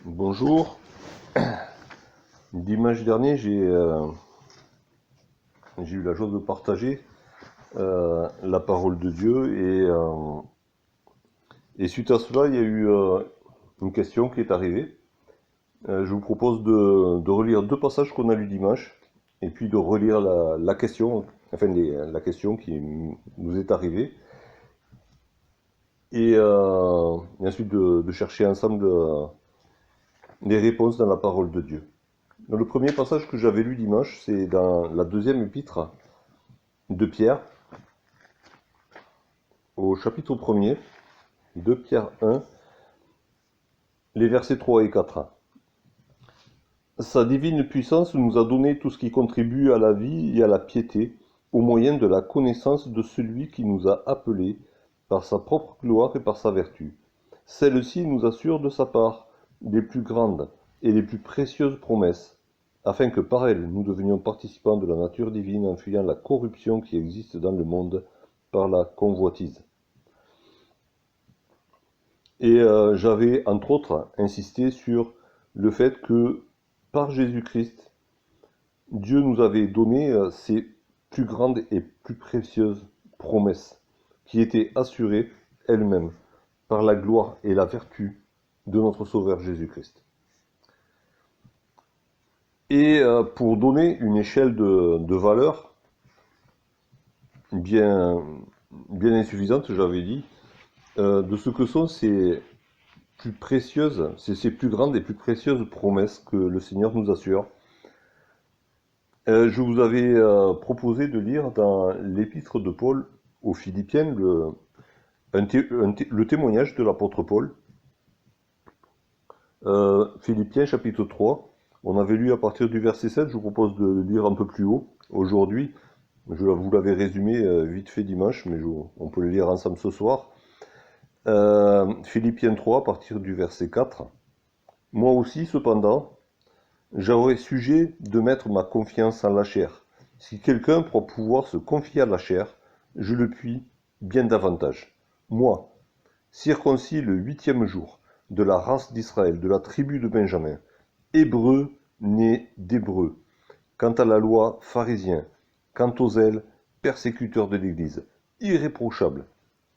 Bonjour. Dimanche dernier, j'ai eu la joie de partager la parole de Dieu et suite à cela, il y a eu une question qui est arrivée. Je vous propose de relire deux passages qu'on a lus dimanche et puis de relire la question, la question qui nous est arrivée et ensuite de chercher ensemble les réponses dans la parole de Dieu. Dans le premier passage que j'avais lu dimanche, c'est dans la deuxième épître de Pierre, au chapitre 1er, de Pierre 1, les versets 3 et 4. Sa divine puissance nous a donné tout ce qui contribue à la vie et à la piété, au moyen de la connaissance de celui qui nous a appelés par sa propre gloire et par sa vertu. Celle-ci nous assure de sa part les plus grandes et les plus précieuses promesses, afin que par elle nous devenions participants de la nature divine en fuyant la corruption qui existe dans le monde par la convoitise. Et j'avais entre autres insisté sur le fait que par Jésus-Christ, Dieu nous avait donné ses plus grandes et plus précieuses promesses, qui étaient assurées elles-mêmes par la gloire et la vertu de notre Sauveur Jésus-Christ. Et pour donner une échelle de valeur bien insuffisante, j'avais dit, de ce que sont ces plus précieuses, ces plus grandes et plus précieuses promesses que le Seigneur nous assure. Je vous avais proposé de lire dans l'épître de Paul aux Philippiens le témoignage de l'apôtre Paul. Philippiens chapitre 3, on avait lu à partir du verset 7, je vous propose de lire un peu plus haut. Aujourd'hui, vous l'avez résumé vite fait dimanche, mais on peut le lire ensemble ce soir. Philippiens 3, à partir du verset 4. Moi aussi, cependant, j'aurais sujet de mettre ma confiance en la chair. Si quelqu'un croit pouvoir se confier à la chair, je le puis bien davantage. Moi, circoncis le 8e jour, de la race d'Israël, de la tribu de Benjamin, hébreu né d'hébreu, quant à la loi, pharisien, quant aux zèles, persécuteur de l'Église, irréprochable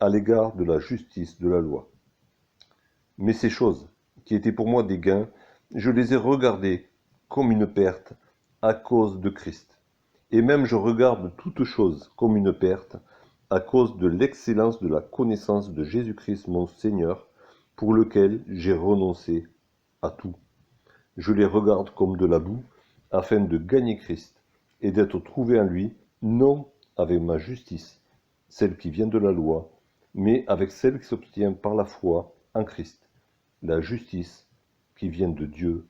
à l'égard de la justice de la loi. Mais ces choses, qui étaient pour moi des gains, je les ai regardées comme une perte à cause de Christ. Et même je regarde toutes choses comme une perte à cause de l'excellence de la connaissance de Jésus-Christ mon Seigneur, pour lequel j'ai renoncé à tout. Je les regarde comme de la boue, afin de gagner Christ et d'être trouvé en lui, non avec ma justice, celle qui vient de la loi, mais avec celle qui s'obtient par la foi en Christ, la justice qui vient de Dieu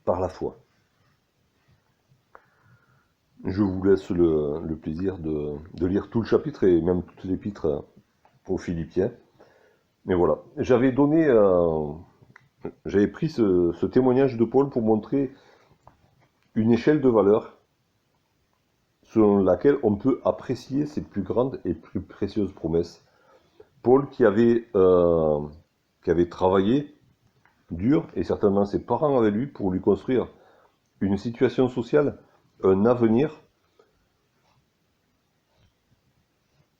par la foi. Je vous laisse le plaisir de lire tout le chapitre et même toute l'épître aux Philippiens. Mais voilà, j'avais pris ce témoignage de Paul pour montrer une échelle de valeur selon laquelle on peut apprécier ses plus grandes et plus précieuses promesses. Paul qui avait travaillé dur, et certainement ses parents avec lui, pour lui construire une situation sociale, un avenir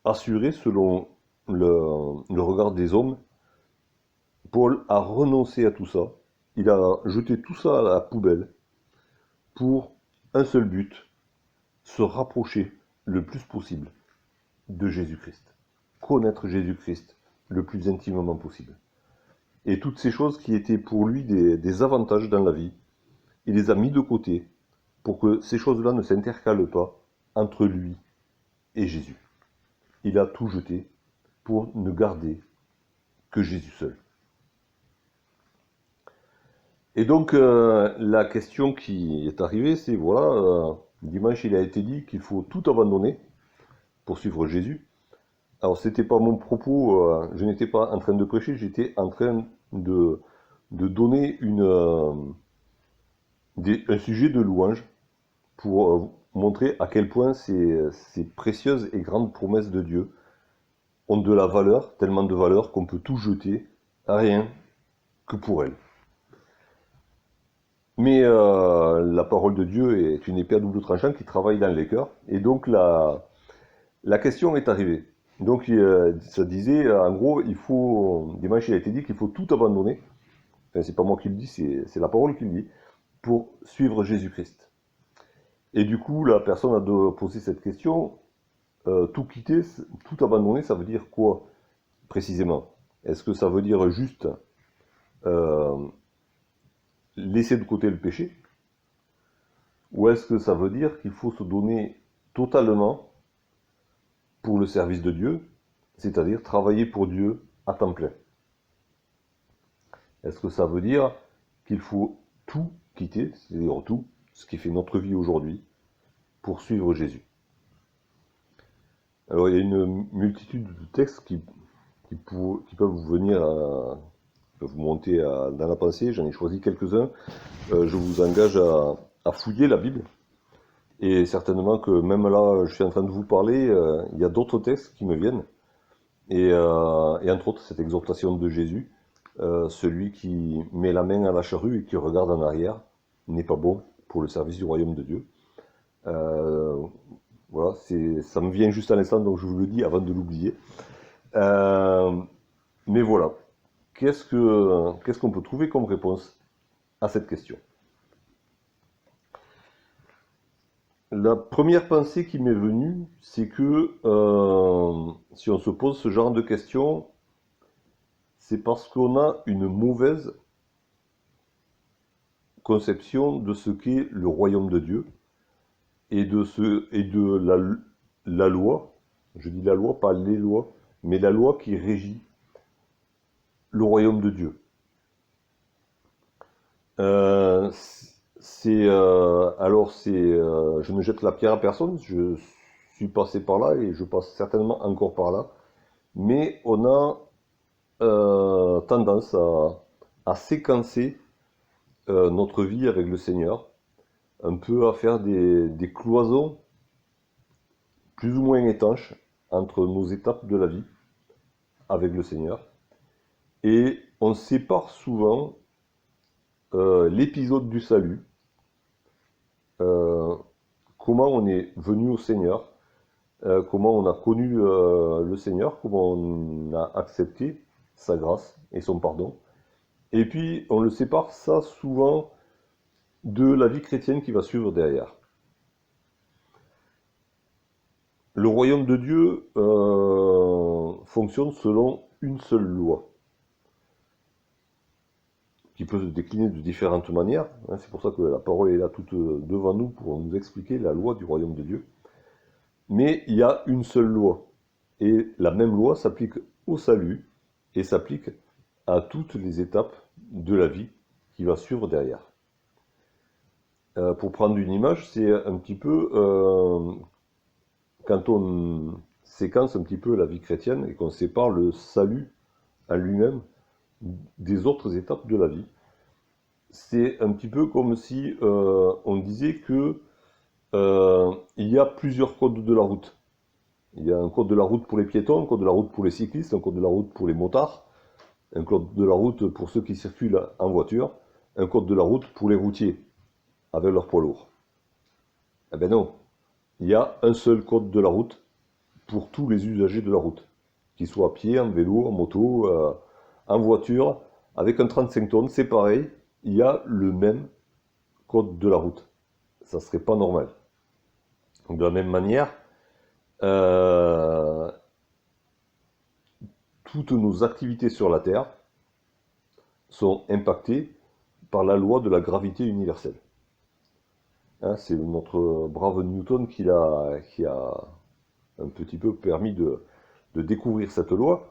assuré selon le regard des hommes. Paul a renoncé à tout ça. Il a jeté tout ça à la poubelle pour un seul but, se rapprocher le plus possible de Jésus-Christ. Connaître Jésus-Christ le plus intimement possible. Et toutes ces choses qui étaient pour lui des avantages dans la vie, il les a mis de côté pour que ces choses-là ne s'intercalent pas entre lui et Jésus. Il a tout jeté pour ne garder que Jésus seul. Et donc la question qui est arrivée, c'est voilà, dimanche il a été dit qu'il faut tout abandonner pour suivre Jésus. Alors c'était pas mon propos, je n'étais pas en train de prêcher, j'étais en train de donner un sujet de louange pour montrer à quel point ces précieuses et grandes promesses de Dieu ont de la valeur, tellement de valeur qu'on peut tout jeter à rien que pour elles. Mais la parole de Dieu est une épée à double tranchant qui travaille dans les cœurs. Et donc la question est arrivée. Donc ça disait, en gros, dimanche il a été dit qu'il faut tout abandonner. Enfin, c'est pas moi qui le dis, c'est la parole qui le dit, pour suivre Jésus-Christ. Et du coup, la personne a posé cette question, tout quitter, tout abandonner, ça veut dire quoi précisément? Est-ce que ça veut dire juste euh, laisser de côté le péché? Ou est-ce que ça veut dire qu'il faut se donner totalement pour le service de Dieu, c'est-à-dire travailler pour Dieu à temps plein? Est-ce que ça veut dire qu'il faut tout quitter, c'est-à-dire tout, ce qui fait notre vie aujourd'hui, pour suivre Jésus? Alors il y a une multitude de textes qui peuvent vous venir peuvent vous monter dans la pensée. J'en ai choisi quelques-uns. Je vous engage à fouiller la Bible. Et certainement que même là, je suis en train de vous parler, il y a d'autres textes qui me viennent. Et entre autres, cette exhortation de Jésus, celui qui met la main à la charrue et qui regarde en arrière n'est pas bon pour le service du royaume de Dieu. Euh, voilà, ça me vient juste à l'instant, donc je vous le dis avant de l'oublier. Euh, mais voilà, qu'est-ce qu'on peut trouver comme réponse à cette question? La première pensée qui m'est venue, c'est que si on se pose ce genre de questions, c'est parce qu'on a une mauvaise conception de ce qu'est le royaume de Dieu et de la loi. Je dis la loi, pas les lois, mais la loi qui régit le royaume de Dieu. Euh, je ne jette la pierre à personne. Je suis passé par là et je passe certainement encore par là. Mais on a tendance à séquencer notre vie avec le Seigneur, un peu à faire des cloisons plus ou moins étanches entre nos étapes de la vie avec le Seigneur. Et on sépare souvent l'épisode du salut, euh, comment on est venu au Seigneur, comment on a connu le Seigneur, comment on a accepté sa grâce et son pardon. Et puis on le sépare ça souvent de la vie chrétienne qui va suivre derrière. Le royaume de Dieu fonctionne selon une seule loi, qui peut se décliner de différentes manières. C'est pour ça que la parole est là toute devant nous pour nous expliquer la loi du royaume de Dieu. Mais il y a une seule loi. Et la même loi s'applique au salut et s'applique à toutes les étapes de la vie qui va suivre derrière. Pour prendre une image, c'est un petit peu quand on séquence un petit peu la vie chrétienne et qu'on sépare le salut à lui-même des autres étapes de la vie. C'est un petit peu comme si on disait que il y a plusieurs codes de la route. Il y a un code de la route pour les piétons, un code de la route pour les cyclistes, un code de la route pour les motards, un code de la route pour ceux qui circulent en voiture, un code de la route pour les routiers avec leurs poids lourds. Eh bien non, il y a un seul code de la route pour tous les usagers de la route, qu'ils soient à pied, en vélo, en moto, en voiture, avec un 35 tonnes, c'est pareil, il y a le même code de la route. Ça serait pas normal. Donc, de la même manière, euh, toutes nos activités sur la Terre sont impactées par la loi de la gravité universelle. C'est notre brave Newton qui a un petit peu permis de découvrir cette loi.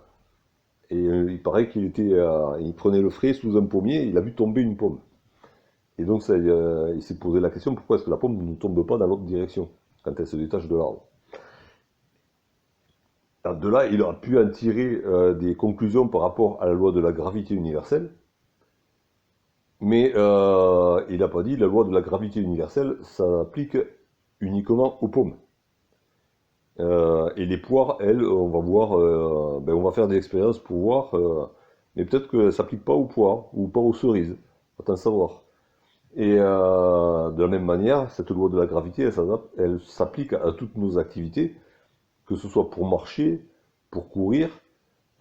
Et il paraît il prenait le frais sous un pommier, et il a vu tomber une pomme. Et donc il s'est posé la question, pourquoi est-ce que la pomme ne tombe pas dans l'autre direction quand elle se détache de l'arbre? De là, il aurait pu en tirer des conclusions par rapport à la loi de la gravité universelle, mais il n'a pas dit la loi de la gravité universelle s'applique uniquement aux pommes. Et les poires, elles, on va voir, on va faire des expériences pour voir, mais peut-être que ça s'applique pas aux poires ou pas aux cerises, faut en savoir. Et de la même manière, cette loi de la gravité, elle s'applique à toutes nos activités, que ce soit pour marcher, pour courir,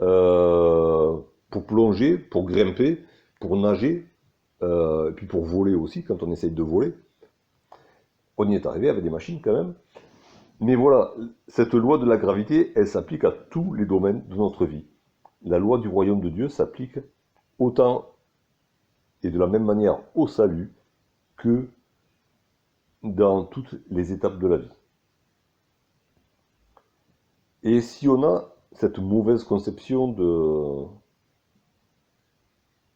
euh, pour plonger, pour grimper, pour nager, et puis pour voler aussi, quand on essaye de voler. On y est arrivé avec des machines quand même. Mais voilà, cette loi de la gravité, elle s'applique à tous les domaines de notre vie. La loi du royaume de Dieu s'applique autant et de la même manière au salut que dans toutes les étapes de la vie. Et si on a cette mauvaise conception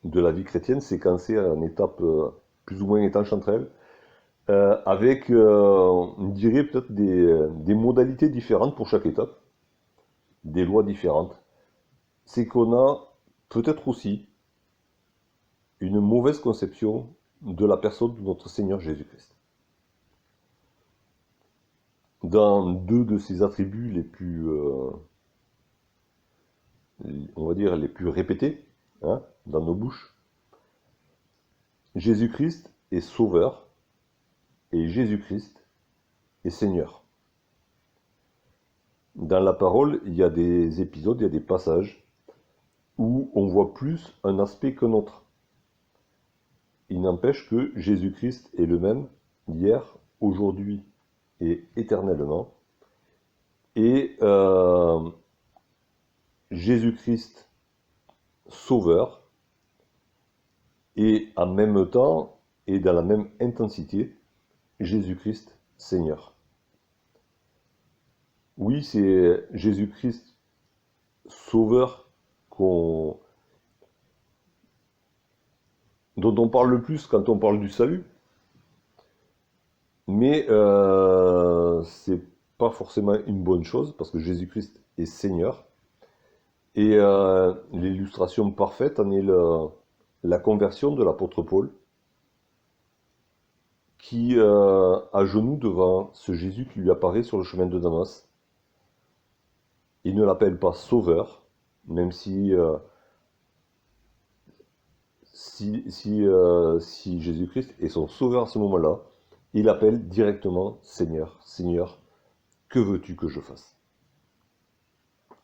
de la vie chrétienne, c'est quand c'est en étape plus ou moins étanche entre elles, avec, on dirait peut-être des modalités différentes pour chaque étape, des lois différentes. C'est qu'on a peut-être aussi une mauvaise conception de la personne de notre Seigneur Jésus-Christ. Dans deux de ses attributs les plus, on va dire, les plus répétés, hein, dans nos bouches, Jésus-Christ est sauveur et Jésus-Christ est Seigneur. Dans la parole, il y a des épisodes, il y a des passages où on voit plus un aspect qu'un autre. Il n'empêche que Jésus-Christ est le même hier, aujourd'hui et éternellement. Et Jésus-Christ sauveur et en même temps et dans la même intensité, Jésus-Christ Seigneur. Oui, c'est Jésus-Christ sauveur dont on parle le plus quand on parle du salut, mais c'est pas forcément une bonne chose parce que Jésus-Christ est Seigneur. Et l'illustration parfaite en est la conversion de l'apôtre Paul, qui, à genoux devant ce Jésus qui lui apparaît sur le chemin de Damas, il ne l'appelle pas sauveur, même si, si Jésus-Christ est son sauveur à ce moment-là, il appelle directement Seigneur. Seigneur, que veux-tu que je fasse?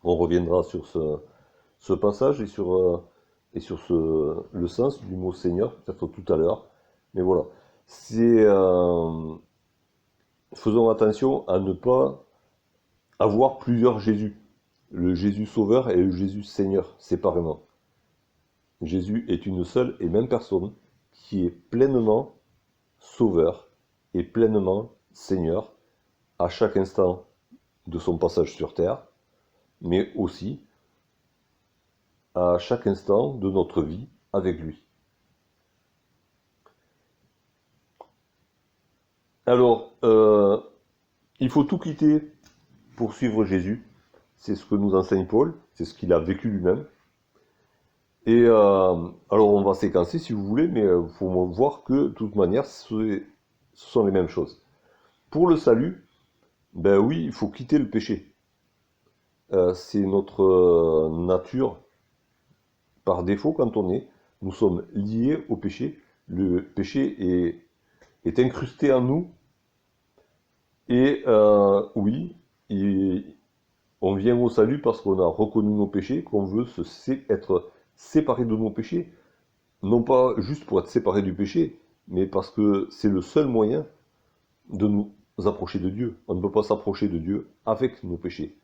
On reviendra sur ce passage et sur le sens du mot Seigneur, peut-être tout à l'heure. Mais voilà. Faisons attention à ne pas avoir plusieurs Jésus. Le Jésus Sauveur et le Jésus Seigneur, séparément. Jésus est une seule et même personne qui est pleinement Sauveur et pleinement Seigneur à chaque instant de son passage sur terre, mais aussi à chaque instant de notre vie avec lui. Alors, il faut tout quitter pour suivre Jésus. C'est ce que nous enseigne Paul, c'est ce qu'il a vécu lui-même. Et alors on va séquencer si vous voulez, mais il faut voir que de toute manière, ce sont les mêmes choses. Pour le salut, ben oui, il faut quitter le péché. C'est notre nature par défaut quand on est. Nous sommes liés au péché. Le péché est incrusté en nous. Et oui, on vient au salut parce qu'on a reconnu nos péchés, qu'on veut être séparé de nos péchés. Non pas juste pour être séparé du péché, mais parce que c'est le seul moyen de nous approcher de Dieu. On ne peut pas s'approcher de Dieu avec nos péchés.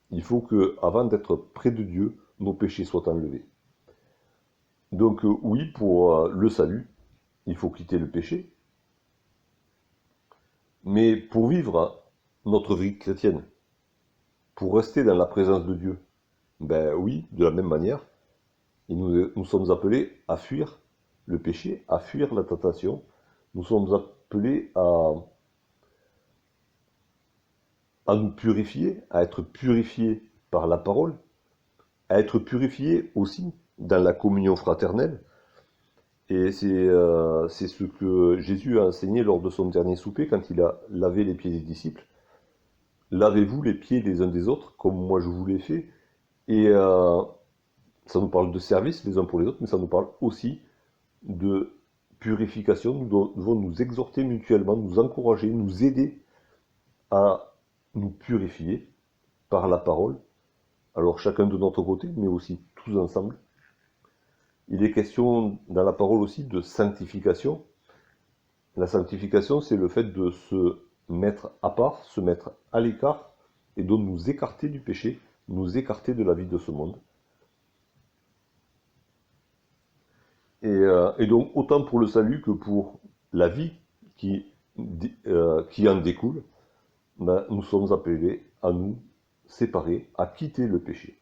Il faut que, avant d'être près de Dieu, nos péchés soient enlevés. Donc oui, pour le salut, il faut quitter le péché. Mais pour vivre notre vie chrétienne, pour rester dans la présence de Dieu, ben oui, de la même manière, nous sommes appelés à fuir le péché, à fuir la tentation. Nous sommes appelés à nous purifier, à être purifiés par la parole, à être purifiés aussi dans la communion fraternelle. Et c'est ce que Jésus a enseigné lors de son dernier souper quand il a lavé les pieds des disciples. Lavez-vous les pieds les uns des autres, comme moi je vous l'ai fait. Et ça nous parle de service les uns pour les autres, mais ça nous parle aussi de purification, nous devons nous exhorter mutuellement, nous encourager, nous aider à nous purifier par la parole. Alors chacun de notre côté, mais aussi tous ensemble. Il est question dans la parole aussi de sanctification. La sanctification, c'est le fait de se mettre à part, se mettre à l'écart, et donc nous écarter du péché, nous écarter de la vie de ce monde. Et donc, autant pour le salut que pour la vie qui en découle, ben, nous sommes appelés à nous séparer, à quitter le péché.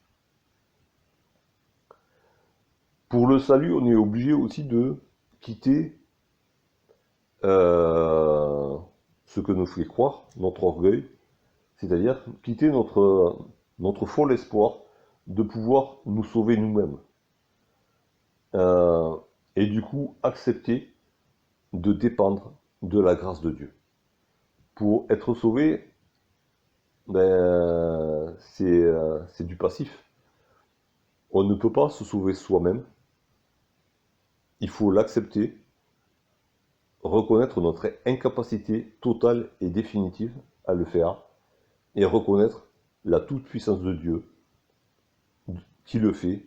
Pour le salut, on est obligé aussi de quitter ce que nous fait croire, notre orgueil, c'est-à-dire quitter notre fol espoir de pouvoir nous sauver nous-mêmes. Et du coup, accepter de dépendre de la grâce de Dieu. Pour être sauvé, ben, c'est du passif. On ne peut pas se sauver soi-même. Il faut l'accepter, reconnaître notre incapacité totale et définitive à le faire, et reconnaître la toute-puissance de Dieu qui le fait,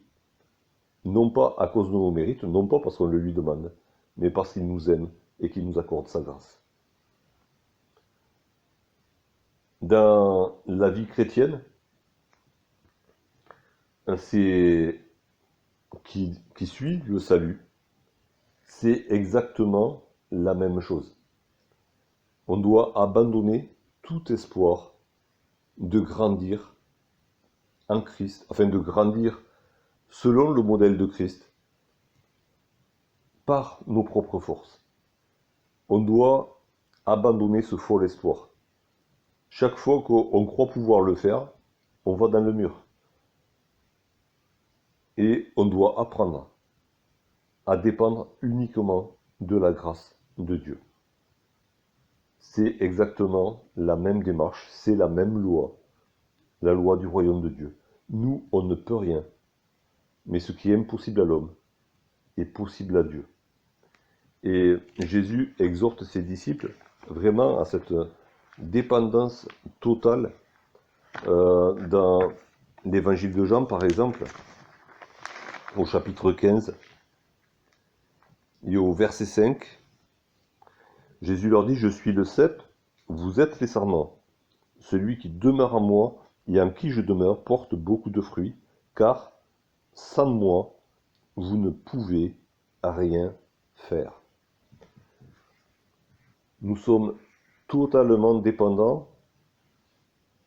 non pas à cause de nos mérites, non pas parce qu'on le lui demande, mais parce qu'il nous aime et qu'il nous accorde sa grâce. Dans la vie chrétienne, c'est qui suit le salut, c'est exactement la même chose. On doit abandonner tout espoir de grandir en Christ, afin de grandir selon le modèle de Christ, par nos propres forces. On doit abandonner ce fol espoir. Chaque fois qu'on croit pouvoir le faire, on va dans le mur. Et on doit apprendre à dépendre uniquement de la grâce de Dieu. C'est exactement la même démarche, c'est la même loi, la loi du royaume de Dieu. Nous, on ne peut rien, mais ce qui est impossible à l'homme est possible à Dieu. Et Jésus exhorte ses disciples vraiment à cette dépendance totale. Dans l'évangile de Jean, par exemple, au chapitre 15, et au verset 5, Jésus leur dit, « Je suis le cep, vous êtes les sarments. Celui qui demeure en moi et en qui je demeure porte beaucoup de fruits, car sans moi, vous ne pouvez rien faire. » Nous sommes totalement dépendants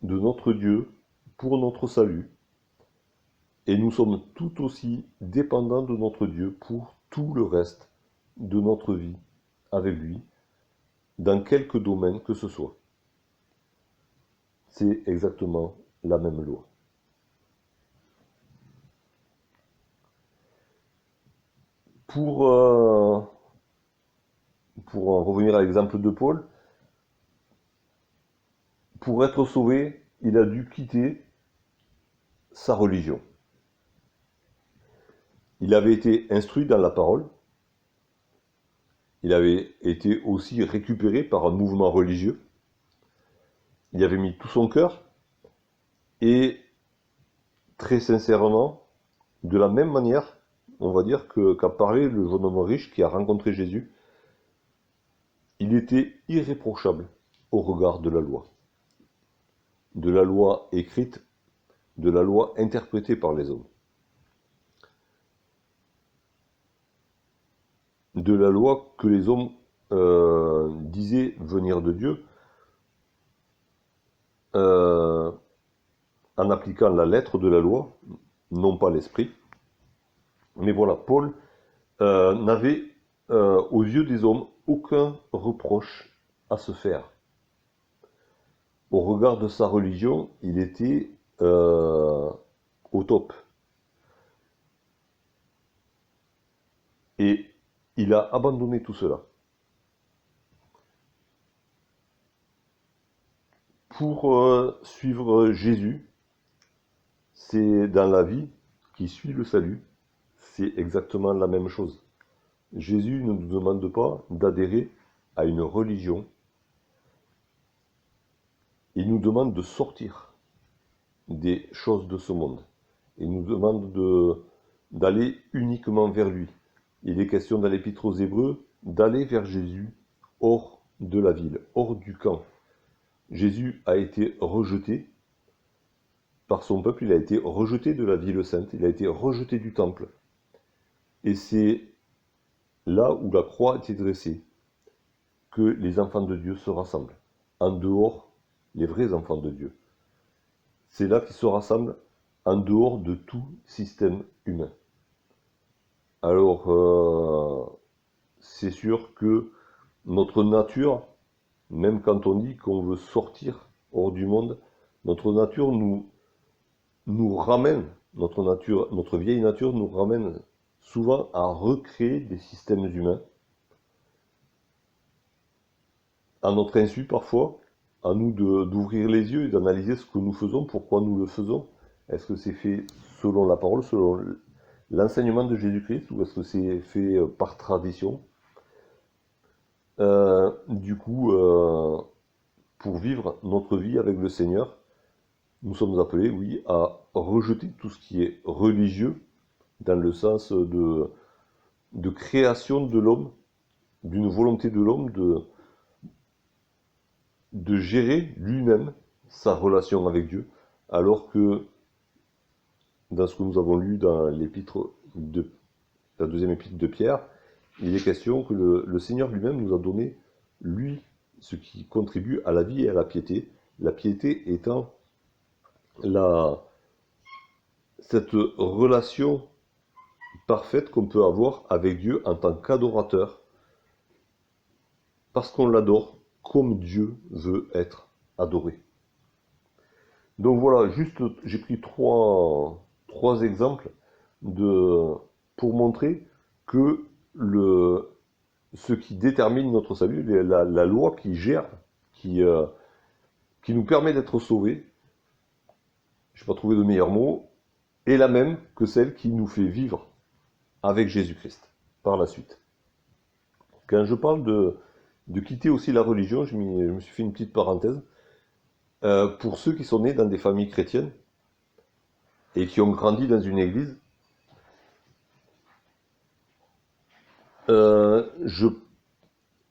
de notre Dieu pour notre salut, et nous sommes tout aussi dépendants de notre Dieu pour tout le reste de notre vie avec lui, dans quelque domaine que ce soit. C'est exactement la même loi. Pour en revenir à l'exemple de Paul, pour être sauvé, il a dû quitter sa religion. Il avait été instruit dans la parole, il avait été aussi récupéré par un mouvement religieux, il avait mis tout son cœur, et très sincèrement, de la même manière, on va dire qu'a parlé le jeune homme riche qui a rencontré Jésus, il était irréprochable au regard de la loi écrite, de la loi interprétée par les hommes, de la loi que les hommes disaient venir de Dieu, en appliquant la lettre de la loi, non pas l'esprit. Mais voilà, Paul n'avait aux yeux des hommes aucun reproche à se faire. Au regard de sa religion, il était au top. Et il a abandonné tout cela. Pour suivre Jésus, c'est dans la vie qui suit le salut, c'est exactement la même chose. Jésus ne nous demande pas d'adhérer à une religion. Il nous demande de sortir des choses de ce monde. Il nous demande d'aller uniquement vers lui. Il est question dans l'Épître aux Hébreux d'aller vers Jésus hors de la ville, hors du camp. Jésus a été rejeté par son peuple, il a été rejeté de la ville sainte, il a été rejeté du temple. Et c'est là où la croix a été dressée que les enfants de Dieu se rassemblent. En dehors, les vrais enfants de Dieu. C'est là qu'ils se rassemblent en dehors de tout système humain. Alors, c'est sûr que notre nature, même quand on dit qu'on veut sortir hors du monde, notre nature nous ramène, notre vieille nature nous ramène souvent à recréer des systèmes humains, à notre insu parfois, à nous d'ouvrir les yeux et d'analyser ce que nous faisons, pourquoi nous le faisons. Est-ce que c'est fait selon la parole, selon l'enseignement de Jésus-Christ, ou est-ce que c'est fait par tradition? Du coup, pour vivre notre vie avec le Seigneur, nous sommes appelés, oui, à rejeter tout ce qui est religieux, dans le sens de création de l'homme, d'une volonté de l'homme de gérer lui-même sa relation avec Dieu, alors que dans ce que nous avons lu dans la deuxième épître de Pierre, il est question que le Seigneur lui-même nous a donné, lui, ce qui contribue à la vie et à la piété étant cette relation parfaite qu'on peut avoir avec Dieu en tant qu'adorateur, parce qu'on l'adore comme Dieu veut être adoré. Donc voilà, juste j'ai pris trois exemples pour montrer que ce qui détermine notre salut, la loi qui gère, qui nous permet d'être sauvés, je n'ai pas trouvé de meilleur mot, est la même que celle qui nous fait vivre avec Jésus-Christ par la suite. Quand je parle de quitter aussi la religion, je me suis fait une petite parenthèse. Pour ceux qui sont nés dans des familles chrétiennes et qui ont grandi dans une église, il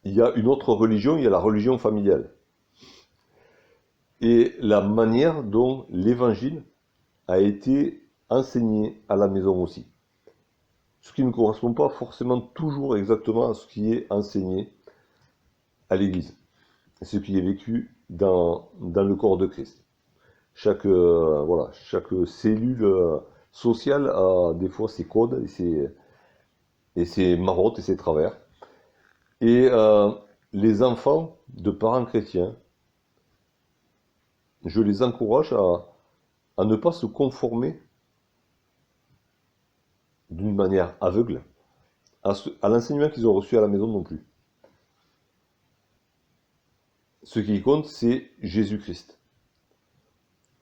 y a une autre religion, il y a la religion familiale. Et la manière dont l'évangile a été enseigné à la maison aussi. Ce qui ne correspond pas forcément toujours exactement à ce qui est enseigné à l'église. Ce qui est vécu dans le corps de Christ. Chaque cellule sociale a des fois ses codes et ses marottes et ses travers. Et les enfants de parents chrétiens, je les encourage à ne pas se conformer d'une manière aveugle à l'enseignement qu'ils ont reçu à la maison non plus. Ce qui compte, c'est Jésus-Christ.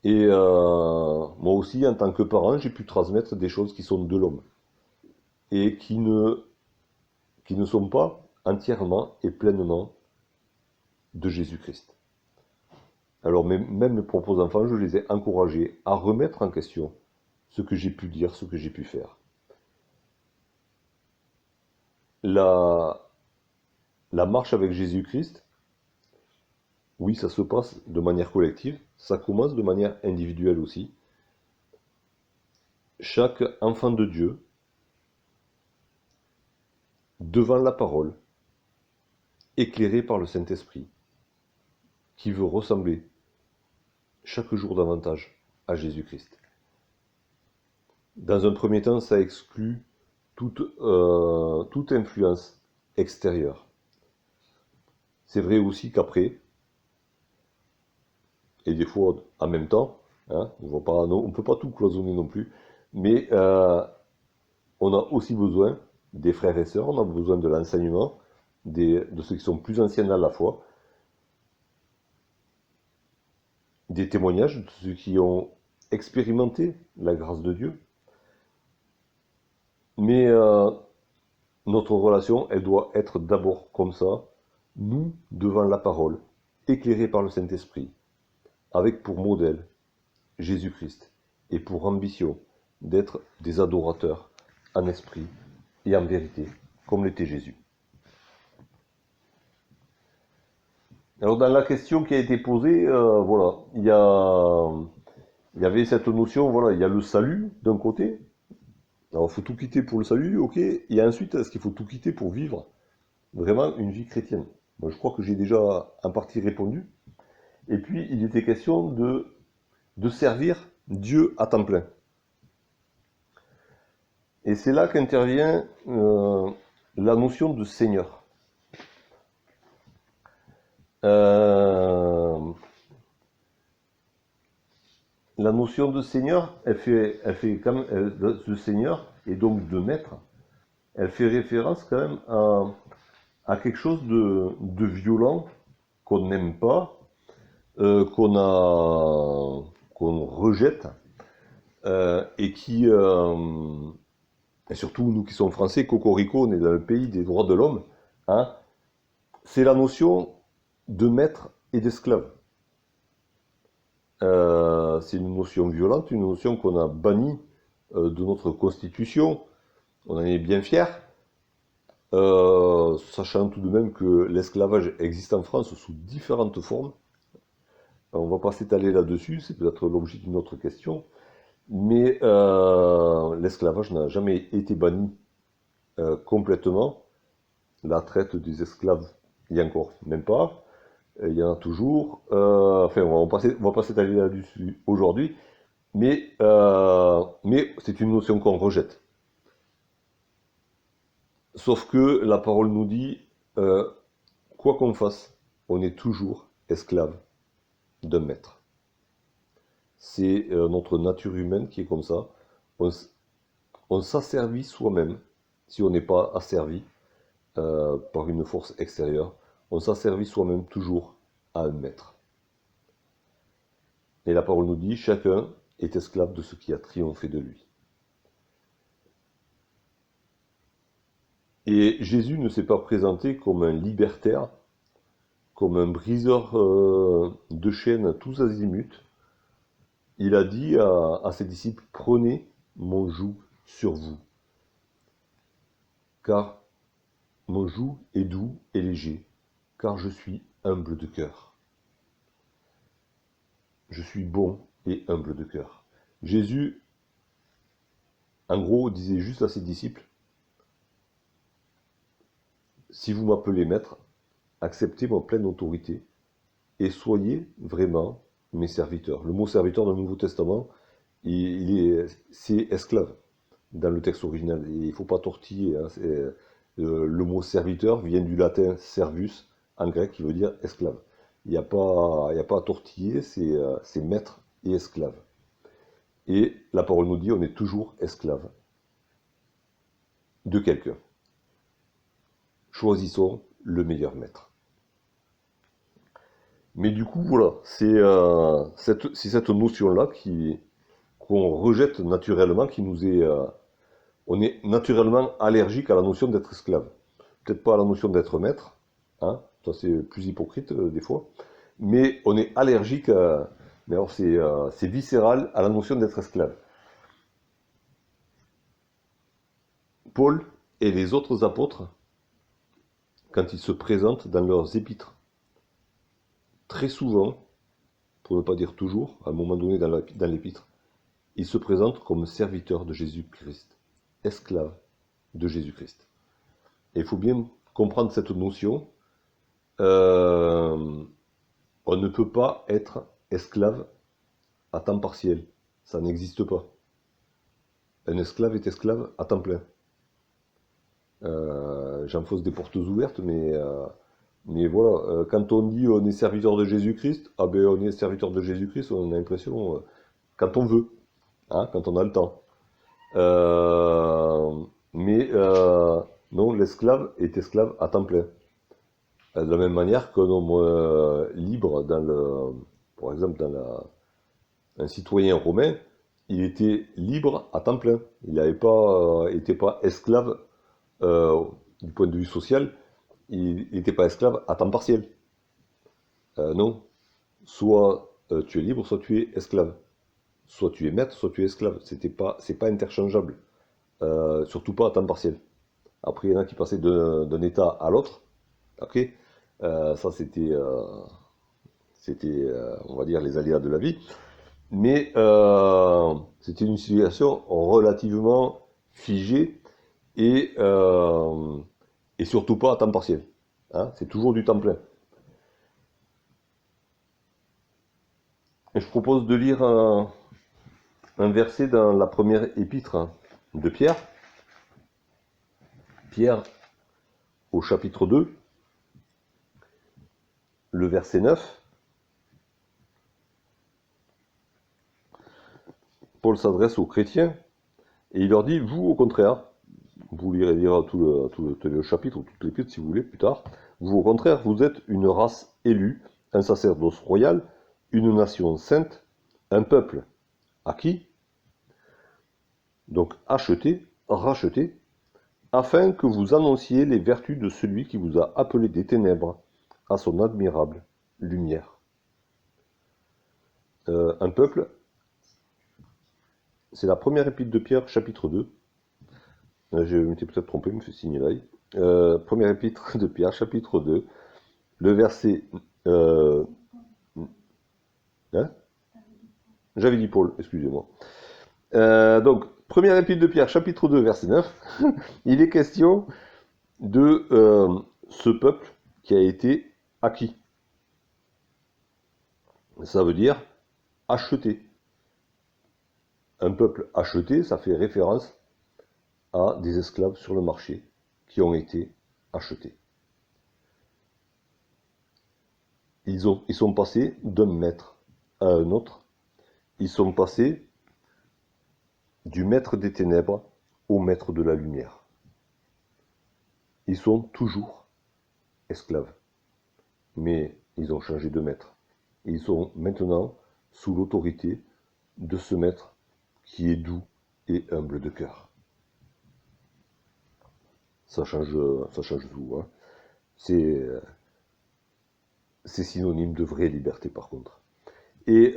Et moi aussi, en tant que parent, j'ai pu transmettre des choses qui sont de l'homme et qui ne sont pas entièrement et pleinement de Jésus-Christ. Alors même mes propres enfants, je les ai encouragés à remettre en question ce que j'ai pu dire, ce que j'ai pu faire. La marche avec Jésus-Christ, oui, ça se passe de manière collective, ça commence de manière individuelle aussi. Chaque enfant de Dieu, devant la parole, éclairé par le Saint-Esprit, qui veut ressembler chaque jour davantage à Jésus-Christ. Dans un premier temps, ça exclut toute influence extérieure. C'est vrai aussi qu'après, et des fois en même temps, hein, on ne peut pas tout cloisonner non plus, mais on a aussi besoin des frères et sœurs, on a besoin de l'enseignement, de ceux qui sont plus anciens dans la foi, des témoignages de ceux qui ont expérimenté la grâce de Dieu. Mais notre relation, elle doit être d'abord comme ça, nous devant la parole, éclairés par le Saint-Esprit, avec pour modèle Jésus-Christ, et pour ambition d'être des adorateurs en esprit et en vérité, comme l'était Jésus. Alors dans la question qui a été posée, voilà, il y avait cette notion, voilà, il y a le salut d'un côté. Alors il faut tout quitter pour le salut, ok. Et ensuite, est-ce qu'il faut tout quitter pour vivre vraiment une vie chrétienne? Moi, je crois que j'ai déjà en partie répondu. Et puis, il était question de servir Dieu à temps plein. Et c'est là qu'intervient la notion de Seigneur. La notion de Seigneur, elle fait quand même, de Seigneur et donc de Maître, elle fait référence quand même à quelque chose de violent qu'on n'aime pas, qu'on rejette, et et surtout nous qui sommes français, cocorico, on est dans le pays des droits de l'homme, hein, c'est la notion de maître et d'esclave. C'est une notion violente, une notion qu'on a bannie de notre constitution. On en est bien fiers, sachant tout de même que l'esclavage existe en France sous différentes formes. On ne va pas s'étaler là-dessus, c'est peut-être l'objet d'une autre question. Mais l'esclavage n'a jamais été banni complètement. La traite des esclaves, il y a encore même pas. Il y en a toujours. Enfin, on va pas s'étaler là-dessus aujourd'hui. Mais c'est une notion qu'on rejette. Sauf que la parole nous dit, quoi qu'on fasse, on est toujours esclave d'un maître. C'est notre nature humaine qui est comme ça. On s'asservit soi-même si on n'est pas asservi par une force extérieure. On s'asservit soi-même toujours à un maître. Et la parole nous dit, chacun est esclave de ce qui a triomphé de lui. Et Jésus ne s'est pas présenté comme un libertaire, comme un briseur de chaînes tous azimuts. Il a dit à ses disciples, prenez mon joug sur vous, car mon joug est doux et léger, car je suis humble de cœur. Je suis bon et humble de cœur. Jésus, en gros, disait juste à ses disciples, si vous m'appelez maître, acceptez ma pleine autorité et soyez vraiment mes serviteurs. Le mot serviteur dans le Nouveau Testament, c'est esclave dans le texte original. Et il ne faut pas tortiller. Hein, le mot serviteur vient du latin servus, en grec, qui veut dire esclave. Il n'y a pas à tortiller, c'est maître et esclave. Et la parole nous dit, on est toujours esclave de quelqu'un. Choisissons le meilleur maître. Mais du coup, voilà, c'est cette notion-là qu'on rejette naturellement, qui nous est... on est naturellement allergique à la notion d'être esclave. Peut-être pas à la notion d'être maître, hein, ça c'est plus hypocrite des fois, mais on est allergique, mais alors c'est viscéral, à la notion d'être esclave. Paul et les autres apôtres, quand ils se présentent dans leurs épîtres, très souvent, pour ne pas dire toujours, à un moment donné dans l'épître, ils se présentent comme serviteurs de Jésus-Christ, esclaves de Jésus-Christ. Et il faut bien comprendre cette notion. On ne peut pas être esclave à temps partiel. Ça n'existe pas. Un esclave est esclave à temps plein. J'enfonce des portes ouvertes, mais voilà, quand on dit on est serviteur de Jésus-Christ, ah ben on est serviteur de Jésus-Christ, on a l'impression, quand on veut, hein, quand on a le temps. Non, l'esclave est esclave à temps plein. De la même manière qu'un homme libre, par exemple, un citoyen romain, il était libre à temps plein. Il n'était pas esclave du point de vue social, il n'était pas esclave à temps partiel. Non. Soit tu es libre, soit tu es esclave. Soit tu es maître, soit tu es esclave. C'est pas interchangeable. Surtout pas à temps partiel. Après, il y en a qui passaient d'un état à l'autre. Ok. Ça, on va dire, les aléas de la vie. Mais c'était une situation relativement figée et surtout pas à temps partiel. Hein, c'est toujours du temps plein. Et je propose de lire un verset dans la première épître de Pierre. Pierre au chapitre 2, le verset 9. Paul s'adresse aux chrétiens et il leur dit, vous au contraire, vous lire tout le chapitre ou toute l'épître si vous voulez plus tard, vous au contraire, vous êtes une race élue, un sacerdoce royal, une nation sainte, un peuple acquis, donc acheté, racheté, afin que vous annonciez les vertus de celui qui vous a appelé des ténèbres à son admirable lumière. Un peuple, c'est la première épître de Pierre, chapitre 2. Je m'étais peut-être trompé, me fait signer l'œil. Première épître de Pierre, chapitre 2, le verset... hein, j'avais dit Paul, excusez-moi. Donc, première épître de Pierre, chapitre 2, verset 9, il est question de ce peuple qui a été acquis. Ça veut dire acheté. Un peuple acheté, ça fait référence à des esclaves sur le marché qui ont été achetés. Ils sont passés d'un maître à un autre. Ils sont passés du maître des ténèbres au maître de la lumière. Ils sont toujours esclaves. Mais ils ont changé de maître. Ils sont maintenant sous l'autorité de ce maître qui est doux et humble de cœur. Ça change tout. Hein. C'est synonyme de vraie liberté par contre. Et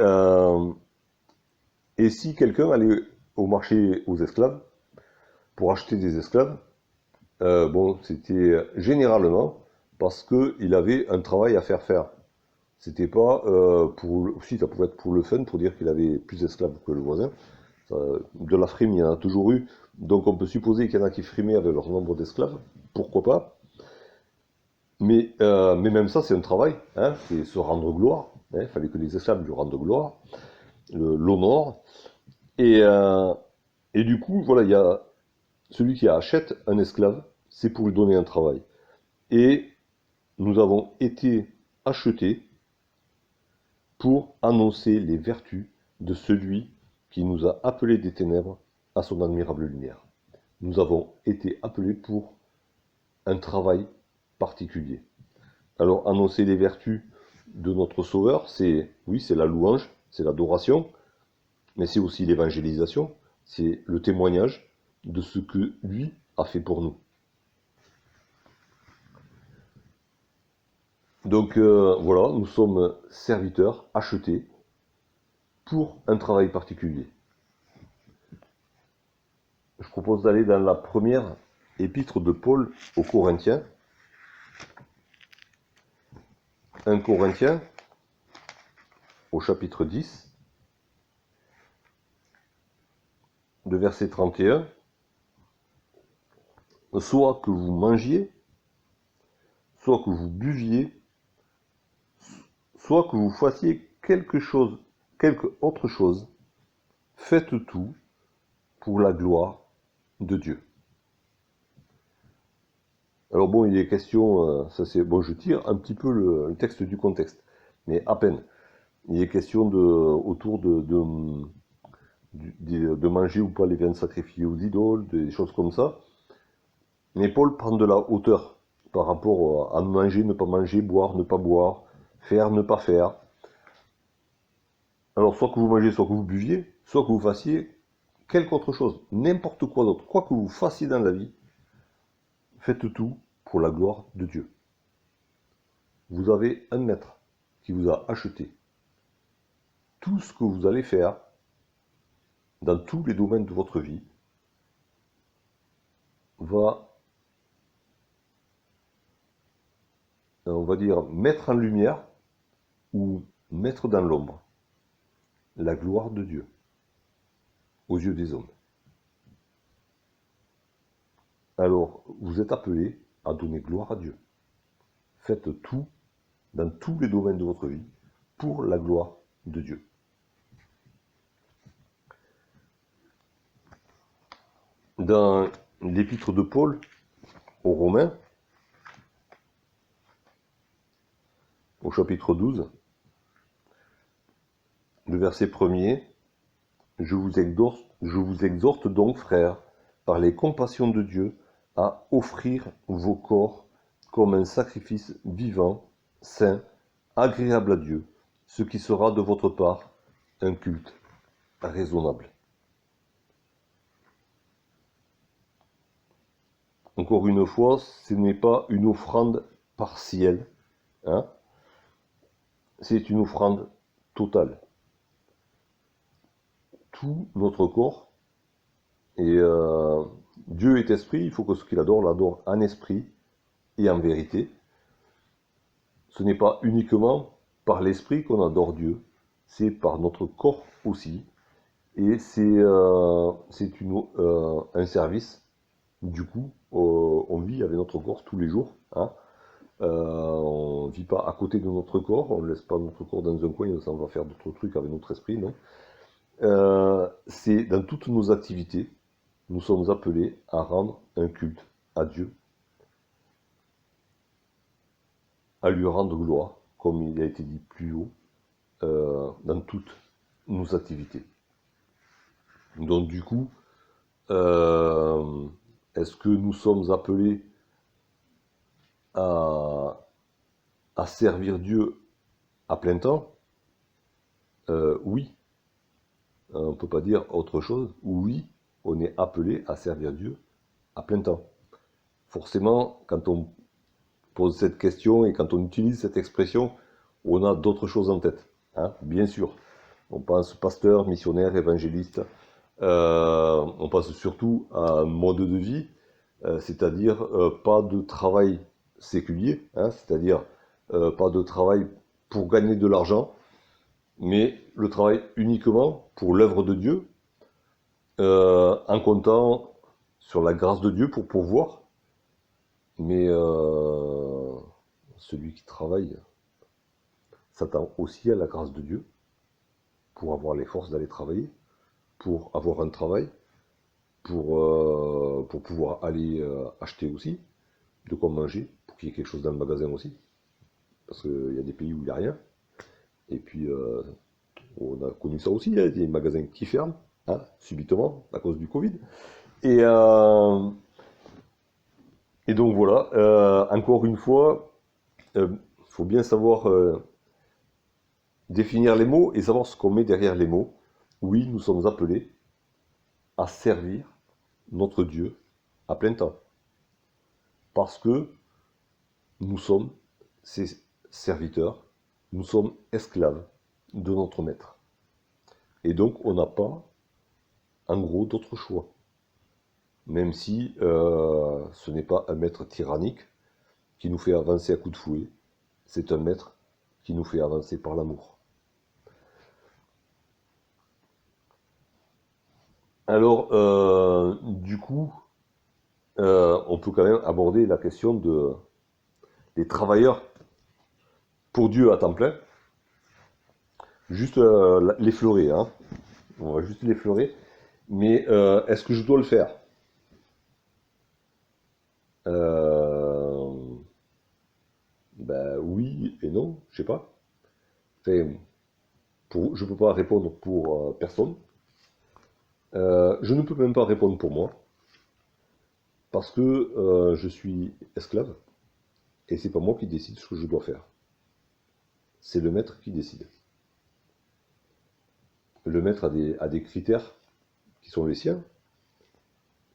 si quelqu'un allait au marché aux esclaves, pour acheter des esclaves, bon, c'était généralement parce qu'il avait un travail à faire. C'était pas aussi ça pouvait être pour le fun, pour dire qu'il avait plus d'esclaves que le voisin. De la frime, il y en a toujours eu. Donc on peut supposer qu'il y en a qui frimaient avec leur nombre d'esclaves. Pourquoi pas? Mais même ça, c'est un travail. Hein, c'est se rendre gloire. Il fallait que les esclaves lui rendent gloire, l'honneur. Et du coup, voilà, il y a celui qui achète un esclave, c'est pour lui donner un travail. Et nous avons été achetés pour annoncer les vertus de celui qui nous a appelés des ténèbres à son admirable lumière. Nous avons été appelés pour un travail particulier. Alors, annoncer les vertus de notre Sauveur, c'est la louange, c'est l'adoration, mais c'est aussi l'évangélisation, c'est le témoignage de ce que lui a fait pour nous. Donc voilà, nous sommes serviteurs achetés pour un travail particulier. Je propose d'aller dans la première épître de Paul aux Corinthiens. 1 Corinthiens, au chapitre 10, de verset 31. Soit que vous mangiez, soit que vous buviez, soit que vous fassiez quelque autre chose, faites tout pour la gloire de Dieu. Alors bon, il est question, je tire un petit peu le texte du contexte, mais à peine. Il est question autour de manger ou pas les viandes sacrifiées aux idoles, des choses comme ça. Mais Paul prend de la hauteur par rapport à manger, ne pas manger, boire, ne pas boire, faire, ne pas faire. Alors soit que vous mangez, soit que vous buviez, soit que vous fassiez quelque autre chose, n'importe quoi d'autre, quoi que vous fassiez dans la vie, faites tout pour la gloire de Dieu. Vous avez un maître qui vous a acheté. Tout ce que vous allez faire dans tous les domaines de votre vie va, on va dire, mettre en lumière ou mettre dans l'ombre la gloire de Dieu aux yeux des hommes. Alors, vous êtes appelés à donner gloire à Dieu. Faites tout dans tous les domaines de votre vie pour la gloire de Dieu. Dans l'épître de Paul aux Romains, au chapitre 12, le verset 1er, je vous exhorte donc, frères, par les compassions de Dieu, à offrir vos corps comme un sacrifice vivant, saint, agréable à Dieu, ce qui sera de votre part un culte raisonnable. Encore une fois, ce n'est pas une offrande partielle, hein, c'est une offrande totale. Tout notre corps, et Dieu est esprit, il faut que ce qu'il adore l'adore en esprit et en vérité. Ce n'est pas uniquement par l'esprit qu'on adore Dieu, c'est par notre corps aussi. Et c'est un service. Du coup, on vit avec notre corps tous les jours. Hein. On ne vit pas à côté de notre corps, on ne laisse pas notre corps dans un coin et on va faire d'autres trucs avec notre esprit. Non. C'est dans toutes nos activités, nous sommes appelés à rendre un culte à Dieu, à lui rendre gloire, comme il a été dit plus haut, dans toutes nos activités. Donc du coup, est-ce que nous sommes appelés à servir Dieu à plein temps? Oui. On ne peut pas dire autre chose. Oui, on est appelé à servir Dieu à plein temps. Forcément, quand on pose cette question et quand on utilise cette expression, on a d'autres choses en tête. Hein, bien sûr. On pense pasteur, missionnaire, évangéliste. On pense surtout à un mode de vie, c'est-à-dire pas de travail séculier, hein, c'est-à-dire pas de travail pour gagner de l'argent, mais le travail uniquement pour l'œuvre de Dieu, en comptant sur la grâce de Dieu pour pourvoir. Mais celui qui travaille s'attend aussi à la grâce de Dieu pour avoir les forces d'aller travailler, pour avoir un travail, pour pouvoir aller acheter aussi, de quoi manger, pour qu'il y ait quelque chose dans le magasin aussi. Parce qu'il y a des pays où il n'y a rien. Et puis, on a connu ça aussi, il y a des magasins qui ferment, hein, subitement, à cause du Covid. Et donc voilà, encore une fois, il faut bien savoir définir les mots et savoir ce qu'on met derrière les mots. Oui, nous sommes appelés à servir notre Dieu à plein temps. Parce que nous sommes ses serviteurs, nous sommes esclaves de notre maître. Et donc on n'a pas, en gros, d'autre choix. Même si ce n'est pas un maître tyrannique qui nous fait avancer à coups de fouet, c'est un maître qui nous fait avancer par l'amour. Alors, du coup, on peut quand même aborder la question des travailleurs pour Dieu à temps plein. Juste l'effleurer, hein. On va juste l'effleurer. Mais est-ce que je dois le faire? Ben oui et non, je sais pas. Enfin, je ne peux pas répondre pour personne. Je ne peux même pas répondre pour moi. Parce que je suis esclave. Et c'est pas moi qui décide ce que je dois faire. C'est le maître qui décide. Le maître a des critères qui sont les siens.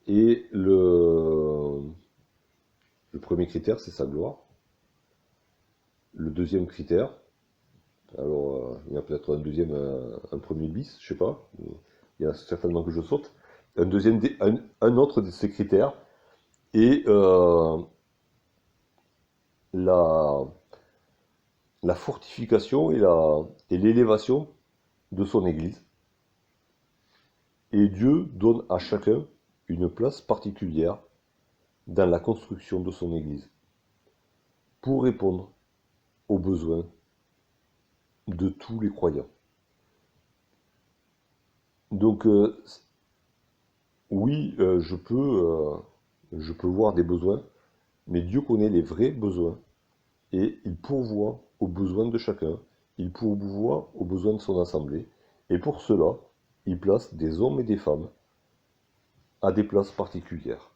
Et Le premier critère, c'est sa gloire. Le deuxième critère, alors il y en a peut-être un deuxième, un premier bis, je sais pas. Il y en a certainement que je saute. Un autre de ces critères est la, la fortification et l'élévation de son Église. Et Dieu donne à chacun une place particulière dans la construction de son Église pour répondre aux besoins de tous les croyants. Donc oui, je peux voir des besoins, mais Dieu connaît les vrais besoins et il pourvoit aux besoins de chacun, il pourvoit aux besoins de son assemblée, et pour cela, il place des hommes et des femmes à des places particulières,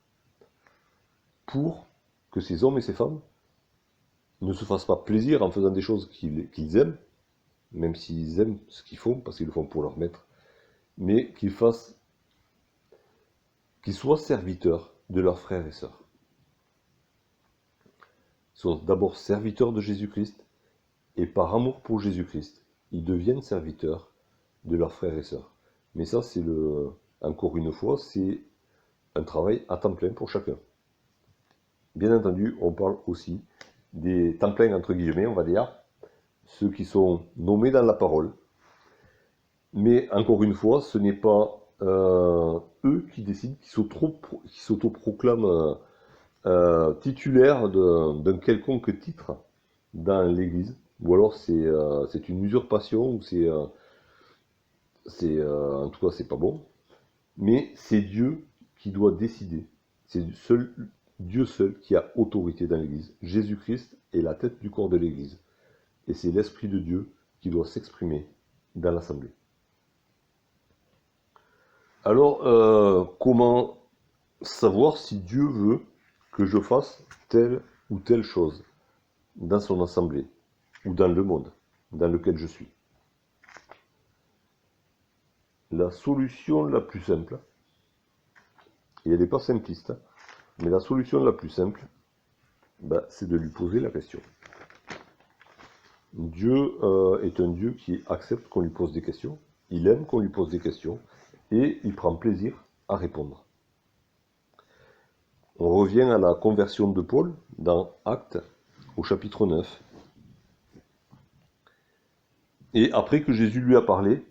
pour que ces hommes et ces femmes ne se fassent pas plaisir en faisant des choses qu'ils aiment, même s'ils aiment ce qu'ils font, parce qu'ils le font pour leur maître, mais qu'ils soient serviteurs de leurs frères et sœurs. Ils sont d'abord serviteurs de Jésus-Christ, et par amour pour Jésus-Christ, ils deviennent serviteurs de leurs frères et sœurs. Mais ça, encore une fois, c'est un travail à temps plein pour chacun. Bien entendu, on parle aussi des temps pleins, entre guillemets, on va dire, ceux qui sont nommés dans la parole. Mais encore une fois, ce n'est pas eux qui décident, qui s'autoproclament titulaires d'un quelconque titre dans l'Église. Ou alors c'est une usurpation, ou en tout cas c'est pas bon. Mais c'est Dieu qui doit décider. C'est Dieu seul qui a autorité dans l'Église. Jésus-Christ est la tête du corps de l'Église. Et c'est l'Esprit de Dieu qui doit s'exprimer dans l'Assemblée. Alors, comment savoir si Dieu veut que je fasse telle ou telle chose dans son Assemblée ou dans le monde dans lequel je suis? La solution la plus simple, et elle n'est pas simpliste, mais la solution la plus simple, c'est de lui poser la question. Dieu est un Dieu qui accepte qu'on lui pose des questions, il aime qu'on lui pose des questions, et il prend plaisir à répondre. On revient à la conversion de Paul dans Actes, au chapitre 9. Et après que Jésus lui a parlé,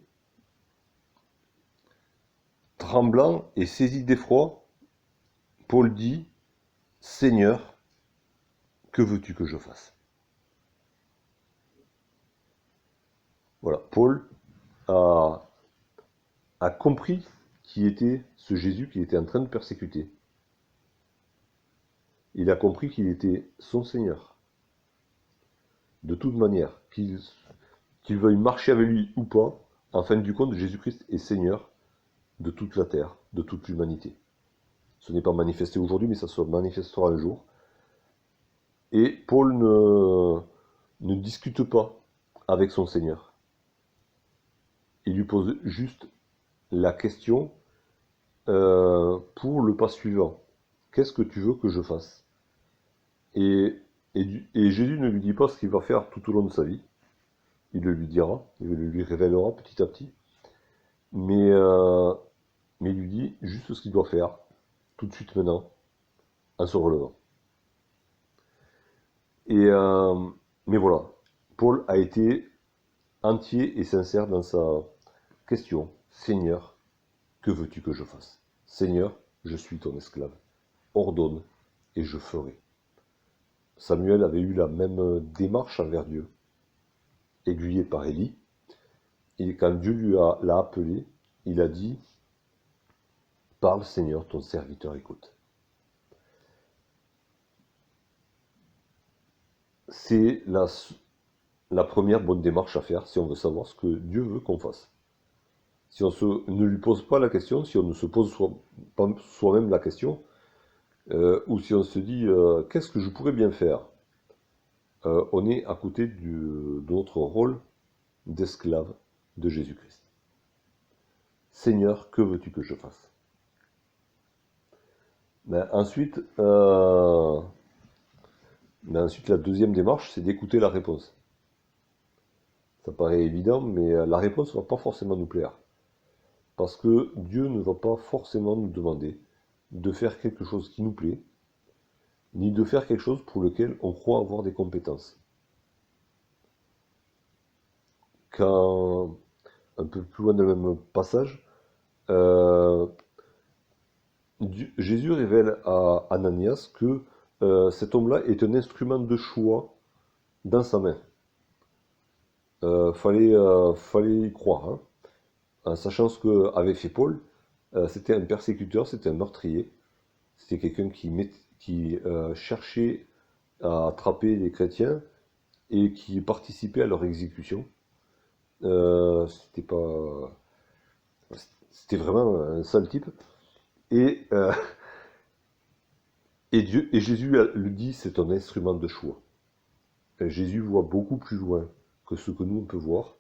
tremblant et saisi d'effroi, Paul dit, « Seigneur, que veux-tu que je fasse ?» Voilà, Paul a compris qui était ce Jésus qu'il était en train de persécuter. Il a compris qu'il était son Seigneur. De toute manière, qu'il veuille marcher avec lui ou pas, en fin du compte, Jésus-Christ est Seigneur de toute la terre, de toute l'humanité. Ce n'est pas manifesté aujourd'hui, mais ça se manifestera un jour. Et Paul ne discute pas avec son Seigneur. Il lui pose juste la question pour le pas suivant. Qu'est-ce que tu veux que je fasse ? Et Jésus ne lui dit pas ce qu'il va faire tout au long de sa vie. Il le lui dira, il le lui révélera petit à petit. Mais il lui dit juste ce qu'il doit faire, tout de suite maintenant, en se relevant. Mais voilà, Paul a été entier et sincère dans sa question. Seigneur, que veux-tu que je fasse ? Seigneur, je suis ton esclave. Ordonne et je ferai. Samuel avait eu la même démarche envers Dieu, aiguillé par Élie. Et quand Dieu l'a appelé, il a dit, « Parle Seigneur, ton serviteur écoute. » C'est la première bonne démarche à faire si on veut savoir ce que Dieu veut qu'on fasse. Si on ne lui pose pas la question, si on ne se pose pas soi-même la question, ou si on se dit qu'est-ce que je pourrais bien faire, on est à côté de notre rôle d'esclave de Jésus-Christ. Seigneur, que veux-tu que je fasse ? Ensuite, ensuite, la deuxième démarche, c'est d'écouter la réponse. Ça paraît évident, mais la réponse ne va pas forcément nous plaire. Parce que Dieu ne va pas forcément nous demander de faire quelque chose qui nous plaît, ni de faire quelque chose pour lequel on croit avoir des compétences. Quand, un peu plus loin dans le même passage, euh, Jésus révèle à Ananias que cet homme-là est un instrument de choix dans sa main. Fallait y croire, hein, en sachant ce qu'avait fait Paul. C'était un persécuteur, c'était un meurtrier, c'était quelqu'un qui cherchait à attraper les chrétiens et qui participait à leur exécution. C'était pas, c'était vraiment un sale type. Et, euh, et Jésus le dit, c'est un instrument de choix. Jésus voit beaucoup plus loin que ce que nous on peut voir,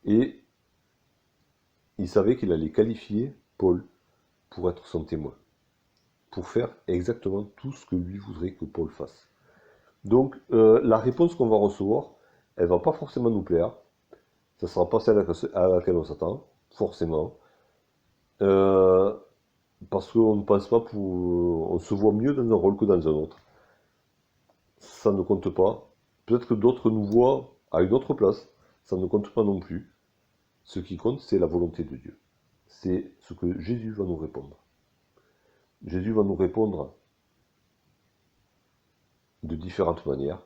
et il savait qu'il allait qualifier Paul pour être son témoin, pour faire exactement tout ce que lui voudrait que Paul fasse. Donc la réponse qu'on va recevoir, elle va pas forcément nous plaire, ça sera pas celle à laquelle on s'attend, forcément, euh, parce qu'on ne pense pas on se voit mieux dans un rôle que dans un autre. Ça ne compte pas. Peut-être que d'autres nous voient à une autre place, ça ne compte pas non plus. Ce qui compte, c'est la volonté de Dieu. C'est ce que Jésus va nous répondre. Jésus va nous répondre de différentes manières.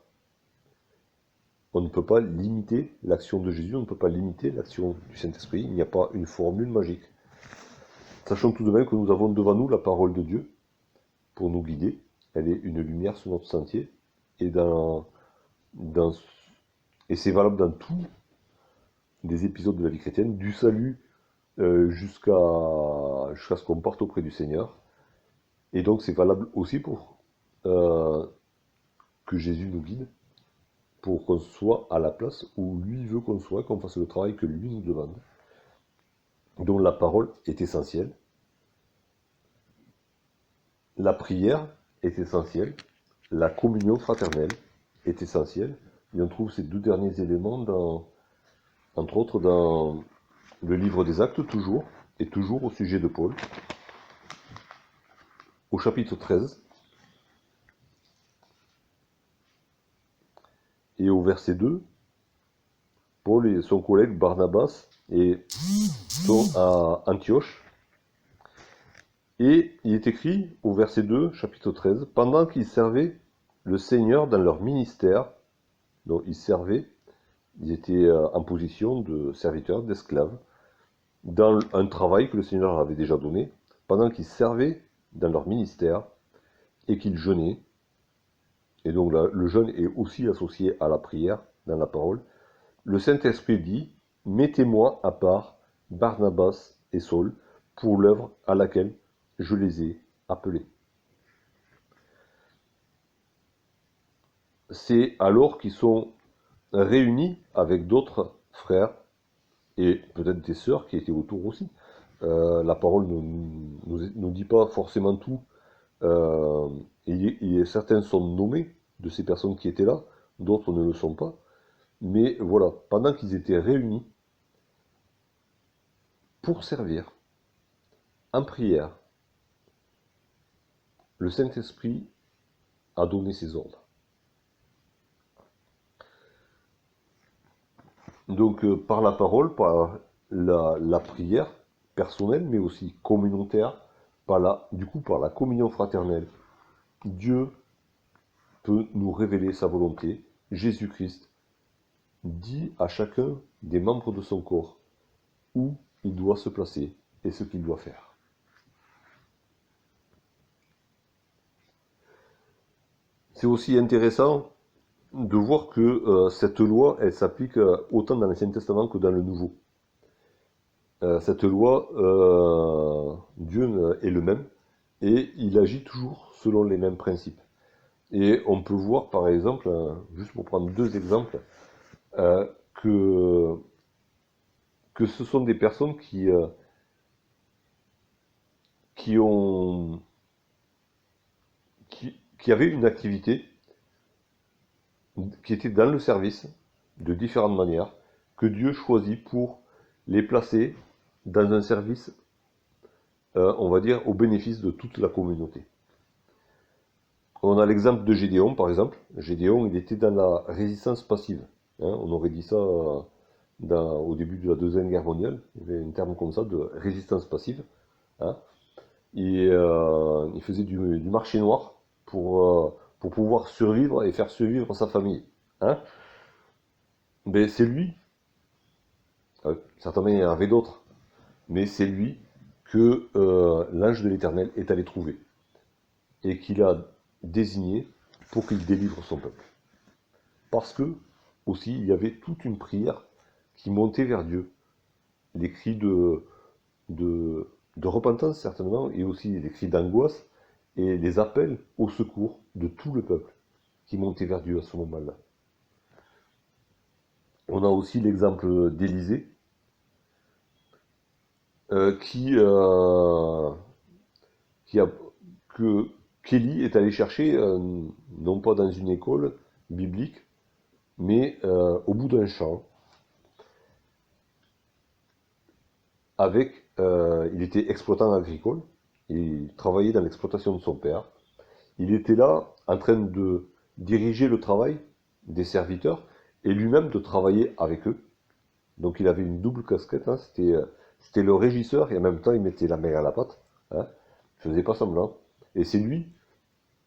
On ne peut pas limiter l'action de Jésus, on ne peut pas limiter l'action du Saint-Esprit. Il n'y a pas une formule magique. Sachons tout de même que nous avons devant nous la parole de Dieu pour nous guider. Elle est une lumière sur notre sentier. Et, et c'est valable dans tous les épisodes de la vie chrétienne, du salut jusqu'à ce qu'on parte auprès du Seigneur. Et donc c'est valable aussi pour que Jésus nous guide, pour qu'on soit à la place où lui veut qu'on soit, qu'on fasse le travail que lui nous demande. Donc la parole est essentielle. La prière est essentielle. La communion fraternelle est essentielle. Et on trouve ces deux derniers éléments, entre autres, dans le livre des Actes, toujours, et toujours au sujet de Paul, au chapitre 13, et au verset 2, Paul et son collègue Barnabas sont à Antioche. Et il est écrit au verset 2, chapitre 13, pendant qu'ils servaient le Seigneur dans leur ministère, donc ils étaient en position de serviteurs, d'esclaves, dans un travail que le Seigneur leur avait déjà donné, pendant qu'ils servaient dans leur ministère et qu'ils jeûnaient. Et donc là, le jeûne est aussi associé à la prière dans la parole. Le Saint-Esprit dit, mettez-moi à part Barnabas et Saul pour l'œuvre à laquelle je les ai appelés. C'est alors qu'ils sont réunis avec d'autres frères et peut-être des sœurs qui étaient autour aussi. La parole ne nous dit pas forcément tout. Certains sont nommés de ces personnes qui étaient là, d'autres ne le sont pas. Mais voilà, pendant qu'ils étaient réunis pour servir, en prière, le Saint-Esprit a donné ses ordres. Donc par la parole, par la prière personnelle, mais aussi communautaire, par la communion fraternelle, Dieu peut nous révéler sa volonté. Jésus-Christ dit à chacun des membres de son corps où il doit se placer et ce qu'il doit faire. C'est aussi intéressant de voir que cette loi, elle s'applique autant dans l'Ancien Testament que dans le Nouveau. Cette loi, Dieu est le même et il agit toujours selon les mêmes principes. Et on peut voir par exemple, juste pour prendre deux exemples, euh, que, que ce sont des personnes qui ont qui avaient une activité qui étaient dans le service, de différentes manières, que Dieu choisit pour les placer dans un service, on va dire, au bénéfice de toute la communauté. On a l'exemple de Gédéon, par exemple. Gédéon, il était dans la résistance passive. On aurait dit ça au début de la Deuxième Guerre mondiale. Il y avait un terme comme ça, de résistance passive. Hein. Il faisait du marché noir pour pouvoir survivre et faire survivre sa famille. Hein. Mais c'est lui, certainement il y en avait d'autres, mais c'est lui que l'ange de l'Éternel est allé trouver et qu'il a désigné pour qu'il délivre son peuple. Parce que, aussi, il y avait toute une prière qui montait vers Dieu. Les cris de, de repentance, certainement, et aussi les cris d'angoisse et les appels au secours de tout le peuple qui montait vers Dieu à ce moment-là. On a aussi l'exemple d'Élisée, qui a, que Kelly est allé chercher, non pas dans une école biblique, mais au bout d'un champ, il était exploitant agricole, il travaillait dans l'exploitation de son père. Il était là en train de diriger le travail des serviteurs et lui-même de travailler avec eux. Donc il avait une double casquette, hein. C'était le régisseur et en même temps il mettait la main à la pâte. Hein. Il faisait pas semblant. Et c'est lui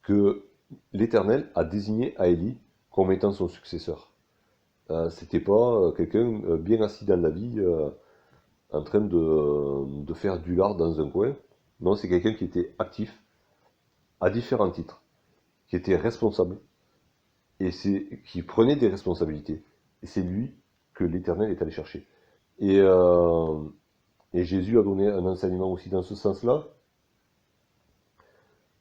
que l'Éternel a désigné à Élie comme étant son successeur. C'était pas quelqu'un bien assis dans la vie, en train de faire du lard dans un coin. Non, c'est quelqu'un qui était actif à différents titres, qui était responsable et qui prenait des responsabilités. Et c'est lui que l'Éternel est allé chercher. Et, euh, et Jésus a donné un enseignement aussi dans ce sens-là,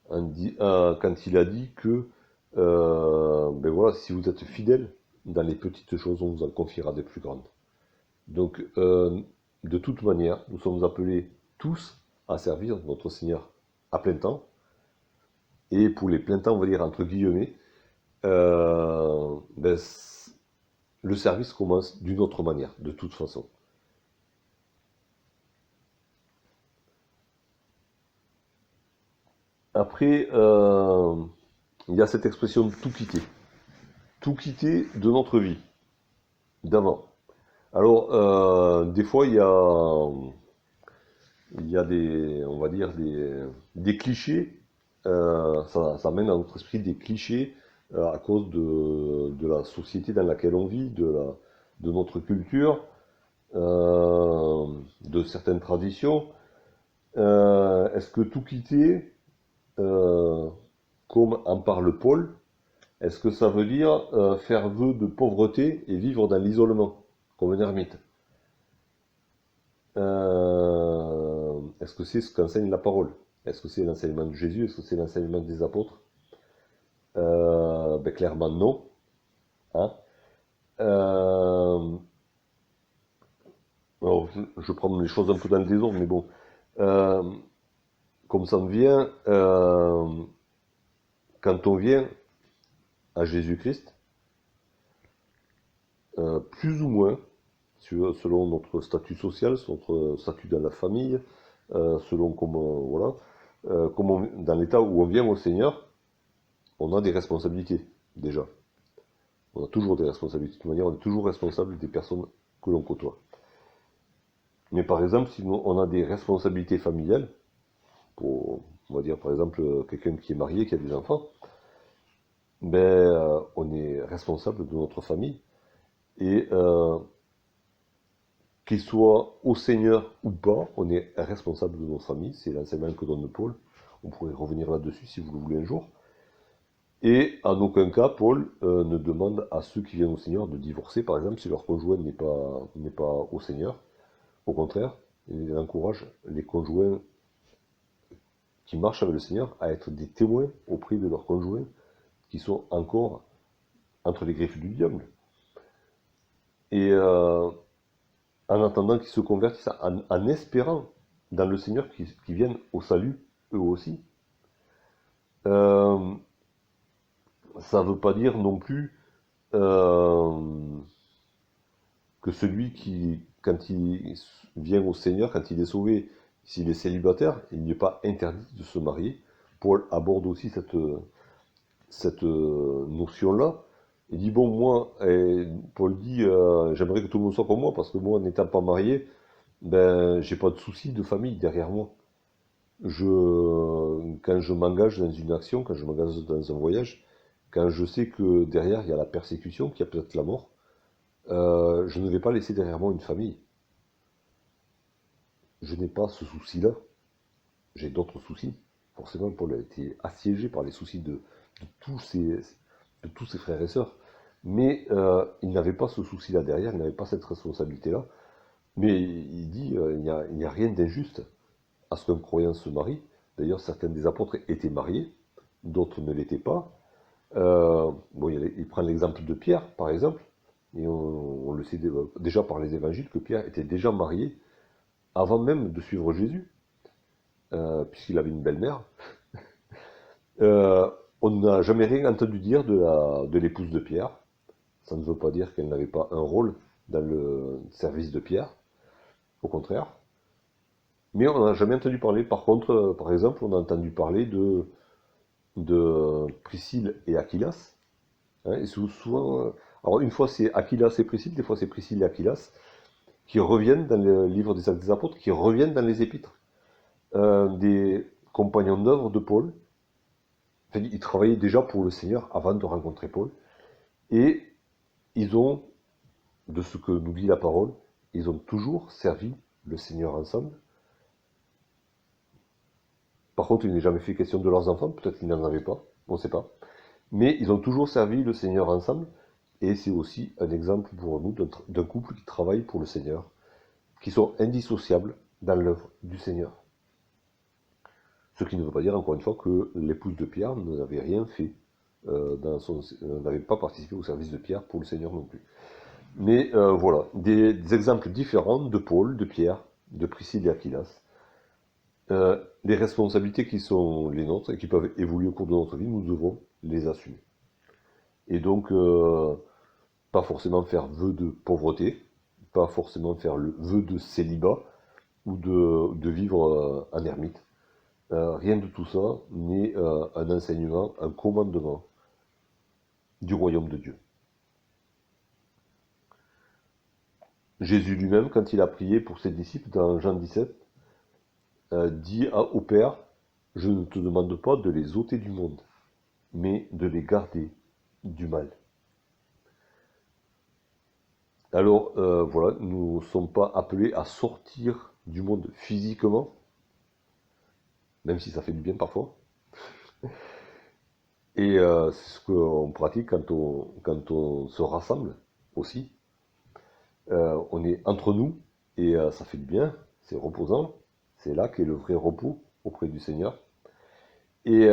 quand il a dit que ben voilà, si vous êtes fidèle dans les petites choses, on vous en confiera des plus grandes. Donc, de toute manière, nous sommes appelés tous à servir notre Seigneur à plein temps. Et pour les plein temps, on va dire entre guillemets, ben, le service commence d'une autre manière, de toute façon. Après, il y a cette expression de tout quitter. Tout quitter de notre vie, d'avant. Alors, des fois, il y a des, on va dire, des clichés. Ça mène à notre esprit des clichés à cause de la société dans laquelle on vit, de notre culture, de certaines traditions. Est-ce que tout quitter, euh, comme en parle Paul, est-ce que ça veut dire faire vœu de pauvreté et vivre dans l'isolement, comme un ermite? Est-ce que c'est ce qu'enseigne la parole? Est-ce que c'est l'enseignement de Jésus? Est-ce que c'est l'enseignement des apôtres? Ben, clairement non. Hein. Euh, alors, je prends les choses un peu dans le désordre, mais bon. Euh, comme ça me vient, quand on vient à Jésus-Christ, plus ou moins, selon notre statut social, notre statut dans la famille, selon comment, voilà, dans l'état où on vient au Seigneur, on a des responsabilités, déjà. On a toujours des responsabilités. De toute manière, on est toujours responsable des personnes que l'on côtoie. Mais par exemple, si on a des responsabilités familiales, pour, on va dire par exemple quelqu'un qui est marié, qui a des enfants, ben, on est responsable de notre famille. Et qu'il soit au Seigneur ou pas, on est responsable de notre famille. C'est l'enseignement que donne Paul. On pourrait revenir là-dessus si vous le voulez un jour. Et en aucun cas, Paul ne demande à ceux qui viennent au Seigneur de divorcer, par exemple, si leur conjoint n'est pas au Seigneur. Au contraire, il encourage les conjoints qui marchent avec le Seigneur à être des témoins auprès de leurs conjoints qui sont encore entre les griffes du diable. Et en attendant qu'ils se convertissent, en espérant dans le Seigneur qu'ils viennent au salut, eux aussi. Ça ne veut pas dire non plus euh, que celui qui, quand il vient au Seigneur, quand il est sauvé, s'il est célibataire, il n'est pas interdit de se marier. Paul aborde aussi cette notion-là. Il dit, bon, moi, et Paul dit, j'aimerais que tout le monde soit comme moi, parce que moi, n'étant pas marié, ben, j'ai pas de souci de famille derrière moi. Quand je m'engage dans une action, quand je m'engage dans un voyage, quand je sais que derrière, il y a la persécution, qu'il y a peut-être la mort, je ne vais pas laisser derrière moi une famille. Je n'ai pas ce souci-là. J'ai d'autres soucis. Forcément, Paul a été assiégé par les soucis de de tous ses frères et sœurs. Mais il n'avait pas ce souci-là derrière, il n'avait pas cette responsabilité-là. Mais il dit, il n'y a rien d'injuste à ce qu'un croyant se marie. D'ailleurs, certains des apôtres étaient mariés, d'autres ne l'étaient pas. Bon, il prend l'exemple de Pierre, par exemple, et on le sait déjà par les évangiles que Pierre était déjà marié avant même de suivre Jésus, puisqu'il avait une belle-mère. Euh, on n'a jamais rien entendu dire de l'épouse de Pierre. Ça ne veut pas dire qu'elle n'avait pas un rôle dans le service de Pierre, au contraire. Mais on n'a jamais entendu parler. Par contre, par exemple, on a entendu parler de Priscille et Aquilas. Hein, et souvent, alors une fois c'est Aquilas et Priscille, des fois c'est Priscille et Aquilas, qui reviennent dans le livre des Actes des Apôtres, qui reviennent dans les épîtres. Des compagnons d'œuvre de Paul. Enfin, ils travaillaient déjà pour le Seigneur avant de rencontrer Paul. Et ils ont, de ce que nous dit la parole, ils ont toujours servi le Seigneur ensemble. Par contre, il n'est jamais fait question de leurs enfants, peut-être qu'ils n'en avaient pas, on ne sait pas. Mais ils ont toujours servi le Seigneur ensemble, et c'est aussi un exemple pour nous d'un couple qui travaille pour le Seigneur, qui sont indissociables dans l'œuvre du Seigneur. Ce qui ne veut pas dire, encore une fois, que l'épouse de Pierre n'avait rien fait, n'avait pas participé au service de Pierre pour le Seigneur non plus. Mais voilà, des exemples différents de Paul, de Pierre, de Priscille et Aquilas. Les responsabilités qui sont les nôtres et qui peuvent évoluer au cours de notre vie, nous devons les assumer. Et donc, pas forcément faire vœu de pauvreté, pas forcément faire le vœu de célibat ou de vivre en ermite. Rien de tout ça n'est un enseignement, un commandement du royaume de Dieu. Jésus lui-même, quand il a prié pour ses disciples dans Jean 17, dit au Père, je ne te demande pas de les ôter du monde, mais de les garder du mal. Alors voilà, nous ne sommes pas appelés à sortir du monde physiquement, même si ça fait du bien parfois. Et c'est ce qu'on pratique quand on se rassemble aussi. On est entre nous et ça fait du bien, c'est reposant. C'est là qu'est le vrai repos auprès du Seigneur. Et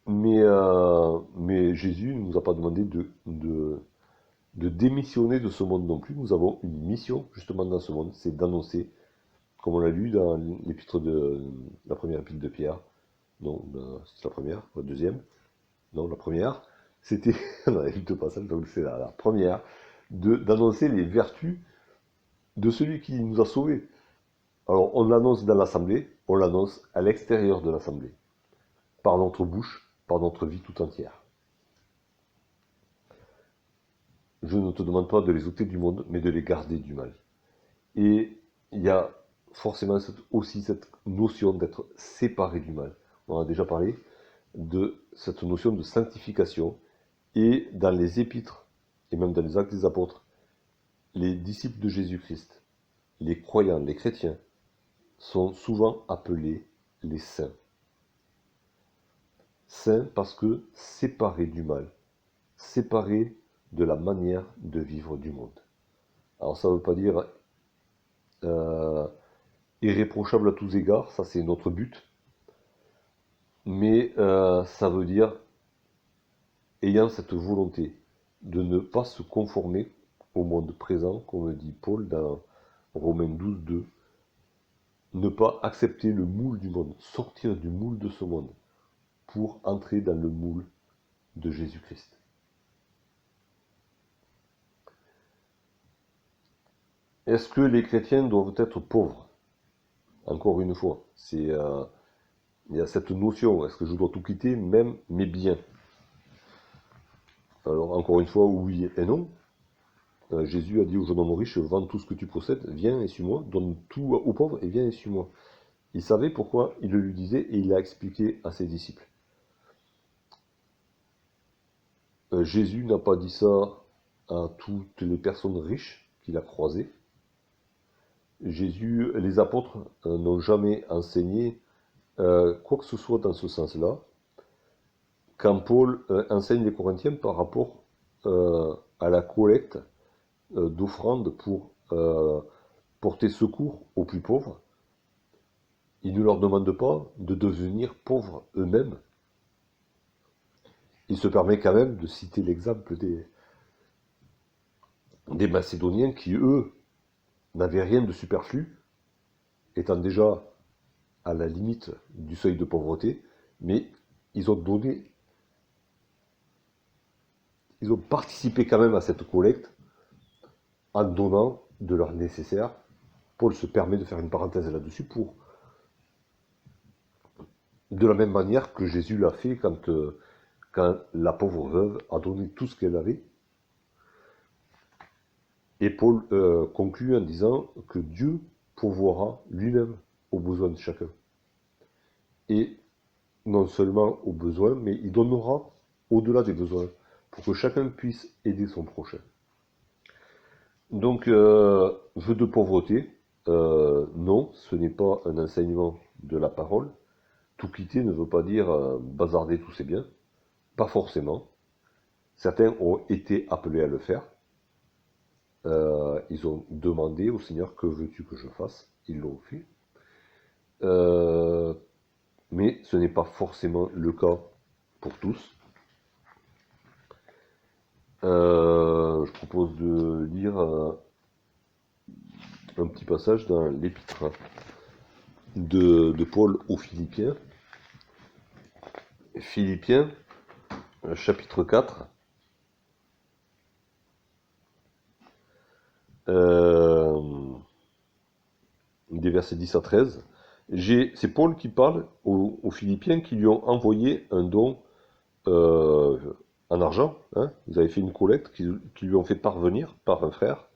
mais Jésus ne nous a pas demandé de démissionner de ce monde non plus. Nous avons une mission justement dans ce monde, c'est d'annoncer, comme on l'a lu dans l'épître de la première épître de Pierre. Non, c'est la première, la deuxième. Non, la première, c'était, on avait vu deux passages, donc c'est la première, d'annoncer les vertus de celui qui nous a sauvés. Alors, on l'annonce dans l'assemblée, on l'annonce à l'extérieur de l'assemblée, par notre bouche, par notre vie tout entière. Je ne te demande pas de les ôter du monde, mais de les garder du mal. Et il y a forcément aussi cette notion d'être séparé du mal. On a déjà parlé de cette notion de sanctification. Et dans les épîtres, et même dans les actes des apôtres, les disciples de Jésus-Christ, les croyants, les chrétiens, sont souvent appelés les saints. Saints parce que séparés du mal, séparés de la manière de vivre du monde. Alors ça ne veut pas dire irréprochable à tous égards, ça c'est notre but, mais ça veut dire ayant cette volonté de ne pas se conformer au monde présent, comme dit Paul dans Romains 12, 2, ne pas accepter le moule du monde, sortir du moule de ce monde, pour entrer dans le moule de Jésus-Christ. Est-ce que les chrétiens doivent être pauvres? Encore une fois, il y a cette notion, est-ce que je dois tout quitter, même mes biens? Alors encore une fois, oui et non. Jésus a dit au jeune homme riche, vends tout ce que tu possèdes, viens et suis-moi, donne tout aux pauvres et viens et suis-moi. Il savait pourquoi il le lui disait et il l'a expliqué à ses disciples. Jésus n'a pas dit ça à toutes les personnes riches qu'il a croisées. Jésus, les apôtres n'ont jamais enseigné quoi que ce soit dans ce sens-là. Quand Paul enseigne les Corinthiens par rapport à la collecte d'offrandes pour porter secours aux plus pauvres, il ne leur demande pas de devenir pauvres eux-mêmes. Il se permet quand même de citer l'exemple des Macédoniens qui, eux, n'avaient rien de superflu, étant déjà à la limite du seuil de pauvreté, mais ils ont participé quand même à cette collecte en donnant de leur nécessaire. Paul se permet de faire une parenthèse là-dessus de la même manière que Jésus l'a fait quand la pauvre veuve a donné tout ce qu'elle avait. Et Paul conclut en disant que Dieu pourvoira lui-même aux besoins de chacun. Et non seulement aux besoins, mais il donnera au-delà des besoins, pour que chacun puisse aider son prochain. Donc, vœu de pauvreté, non, ce n'est pas un enseignement de la parole. Tout quitter ne veut pas dire bazarder tous ses biens, pas forcément. Certains ont été appelés à le faire. Ils ont demandé au Seigneur, que veux-tu que je fasse? Ils l'ont fait. Mais ce n'est pas forcément le cas pour tous. Je propose de lire un petit passage dans l'épître de Paul aux Philippiens. Philippiens, chapitre 4. Des versets 10 à 13. C'est Paul qui parle aux Philippiens qui lui ont envoyé un don en argent. Hein. Ils avaient fait une collecte qui lui ont fait parvenir par un frère.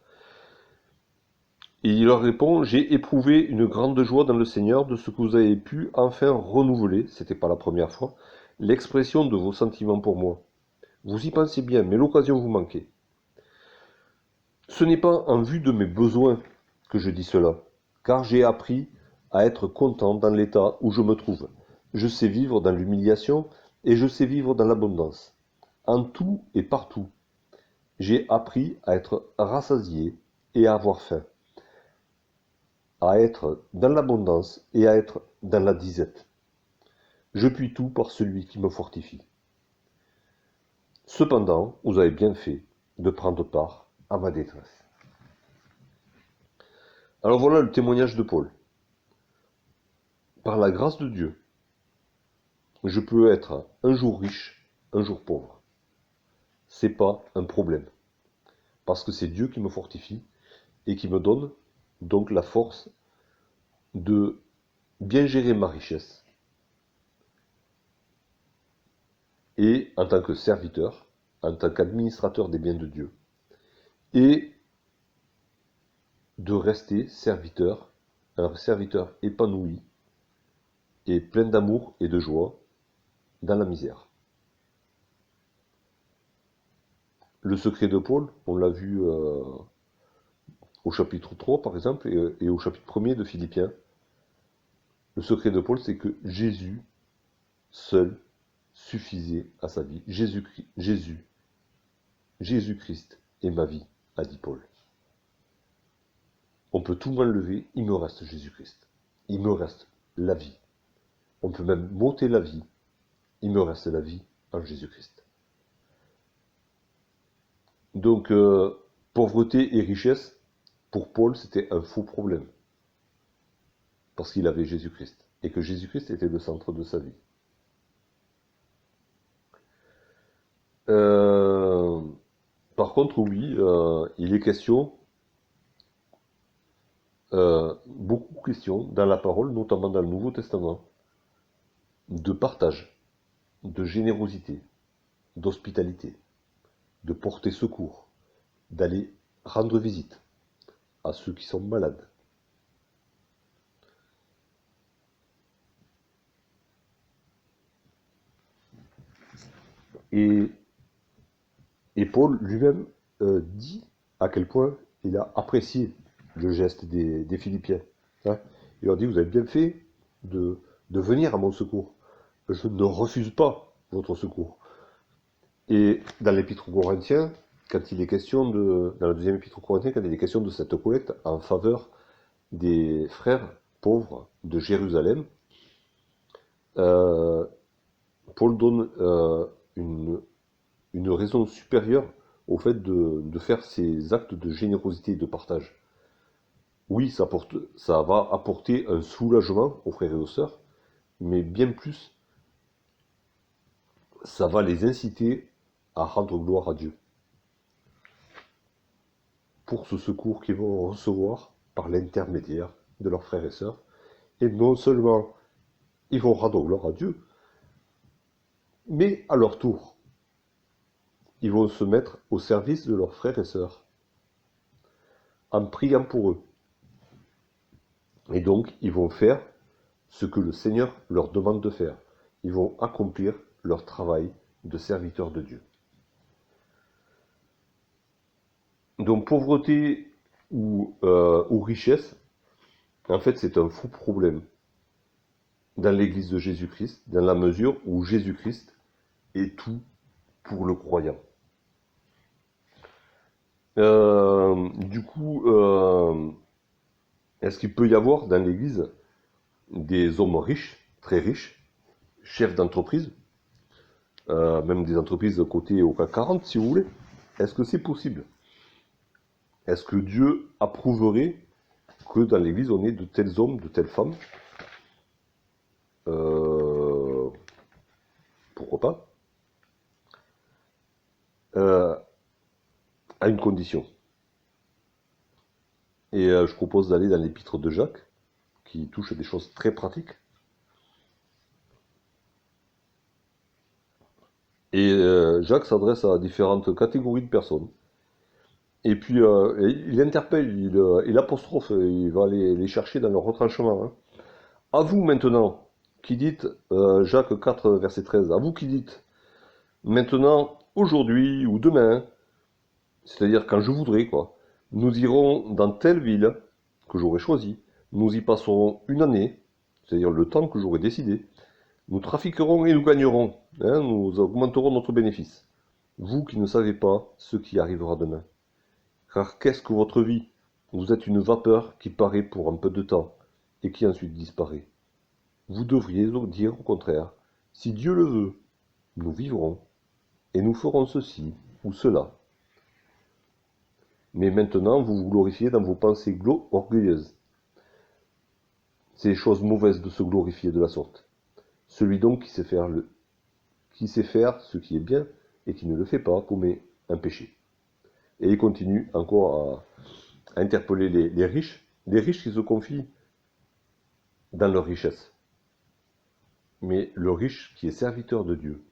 Et il leur répond, j'ai éprouvé une grande joie dans le Seigneur de ce que vous avez pu enfin renouveler, c'était pas la première fois, l'expression de vos sentiments pour moi. Vous y pensez bien, mais l'occasion vous manquait. Ce n'est pas en vue de mes besoins que je dis cela, car j'ai appris à être content dans l'état où je me trouve. Je sais vivre dans l'humiliation et je sais vivre dans l'abondance. En tout et partout, j'ai appris à être rassasié et à avoir faim, à être dans l'abondance et à être dans la disette. Je puis tout par celui qui me fortifie. Cependant, vous avez bien fait de prendre part à ma détresse. Alors voilà le témoignage de Paul. Par la grâce de Dieu, je peux être un jour riche, un jour pauvre. C'est pas un problème. Parce que c'est Dieu qui me fortifie et qui me donne donc la force de bien gérer ma richesse. Et en tant que serviteur, en tant qu'administrateur des biens de Dieu. Et de rester serviteur, un serviteur épanoui et plein d'amour et de joie dans la misère. Le secret de Paul, on l'a vu au chapitre 3 par exemple et au chapitre 1er de Philippiens. Le secret de Paul, c'est que Jésus seul suffisait à sa vie. Jésus-Christ est ma vie, a dit Paul. On peut tout m'enlever, il me reste Jésus-Christ. Il me reste la vie. On peut même m'ôter la vie, il me reste la vie en Jésus-Christ. Donc, pauvreté et richesse, pour Paul, c'était un faux problème. Parce qu'il avait Jésus-Christ. Et que Jésus-Christ était le centre de sa vie. Euh, Par contre, oui, il est question, beaucoup question dans la parole, notamment dans le Nouveau Testament, de partage, de générosité, d'hospitalité, de porter secours, d'aller rendre visite à ceux qui sont malades. Et, et Paul lui-même dit à quel point il a apprécié le geste des Philippiens. Hein. Il leur dit, vous avez bien fait de, de venir à mon secours. Je ne refuse pas votre secours. Et dans l'épître aux Corinthiens, quand il est question dans la deuxième épître aux Corinthiens, quand il est question de cette collecte en faveur des frères pauvres de Jérusalem, euh, Paul donne une raison supérieure au fait de faire ces actes de générosité et de partage. Oui, ça va apporter un soulagement aux frères et aux sœurs, mais bien plus, ça va les inciter à rendre gloire à Dieu pour ce secours qu'ils vont recevoir par l'intermédiaire de leurs frères et sœurs. Et non seulement ils vont rendre gloire à Dieu, mais à leur tour, ils vont se mettre au service de leurs frères et sœurs en priant pour eux. Et donc, ils vont faire ce que le Seigneur leur demande de faire. Ils vont accomplir leur travail de serviteurs de Dieu. Donc, pauvreté ou richesse, en fait, c'est un faux problème dans l'Église de Jésus-Christ, dans la mesure où Jésus-Christ est tout pour le croyant. Du coup, est-ce qu'il peut y avoir dans l'Église des hommes riches, très riches, chefs d'entreprise, même des entreprises cotées au CAC 40 si vous voulez? Est-ce que c'est possible? Est-ce que Dieu approuverait que dans l'Église on ait de tels hommes, de telles femmes? Euh, Pourquoi pas? Euh, à une condition. Et je propose d'aller dans l'épître de Jacques, qui touche à des choses très pratiques. Et Jacques s'adresse à différentes catégories de personnes. Et puis il interpelle, il apostrophe, il va les chercher dans leur retranchement. Hein. À vous maintenant, qui dites, Jacques 4, verset 13, à vous qui dites, maintenant, aujourd'hui ou demain, c'est-à-dire quand je voudrais, quoi, nous irons dans telle ville que j'aurais choisie, nous y passerons une année, c'est-à-dire le temps que j'aurais décidé, nous trafiquerons et nous gagnerons, hein, nous augmenterons notre bénéfice. Vous qui ne savez pas ce qui arrivera demain. Car qu'est-ce que votre vie? Vous êtes une vapeur qui paraît pour un peu de temps et qui ensuite disparaît. Vous devriez dire au contraire, si Dieu le veut, nous vivrons et nous ferons ceci ou cela. Mais maintenant, vous vous glorifiez dans vos pensées orgueilleuses. C'est chose mauvaise de se glorifier de la sorte. Celui donc qui sait faire ce qui est bien et qui ne le fait pas commet un péché. Et il continue encore à interpeller les riches qui se confient dans leur richesse. Mais le riche qui est serviteur de Dieu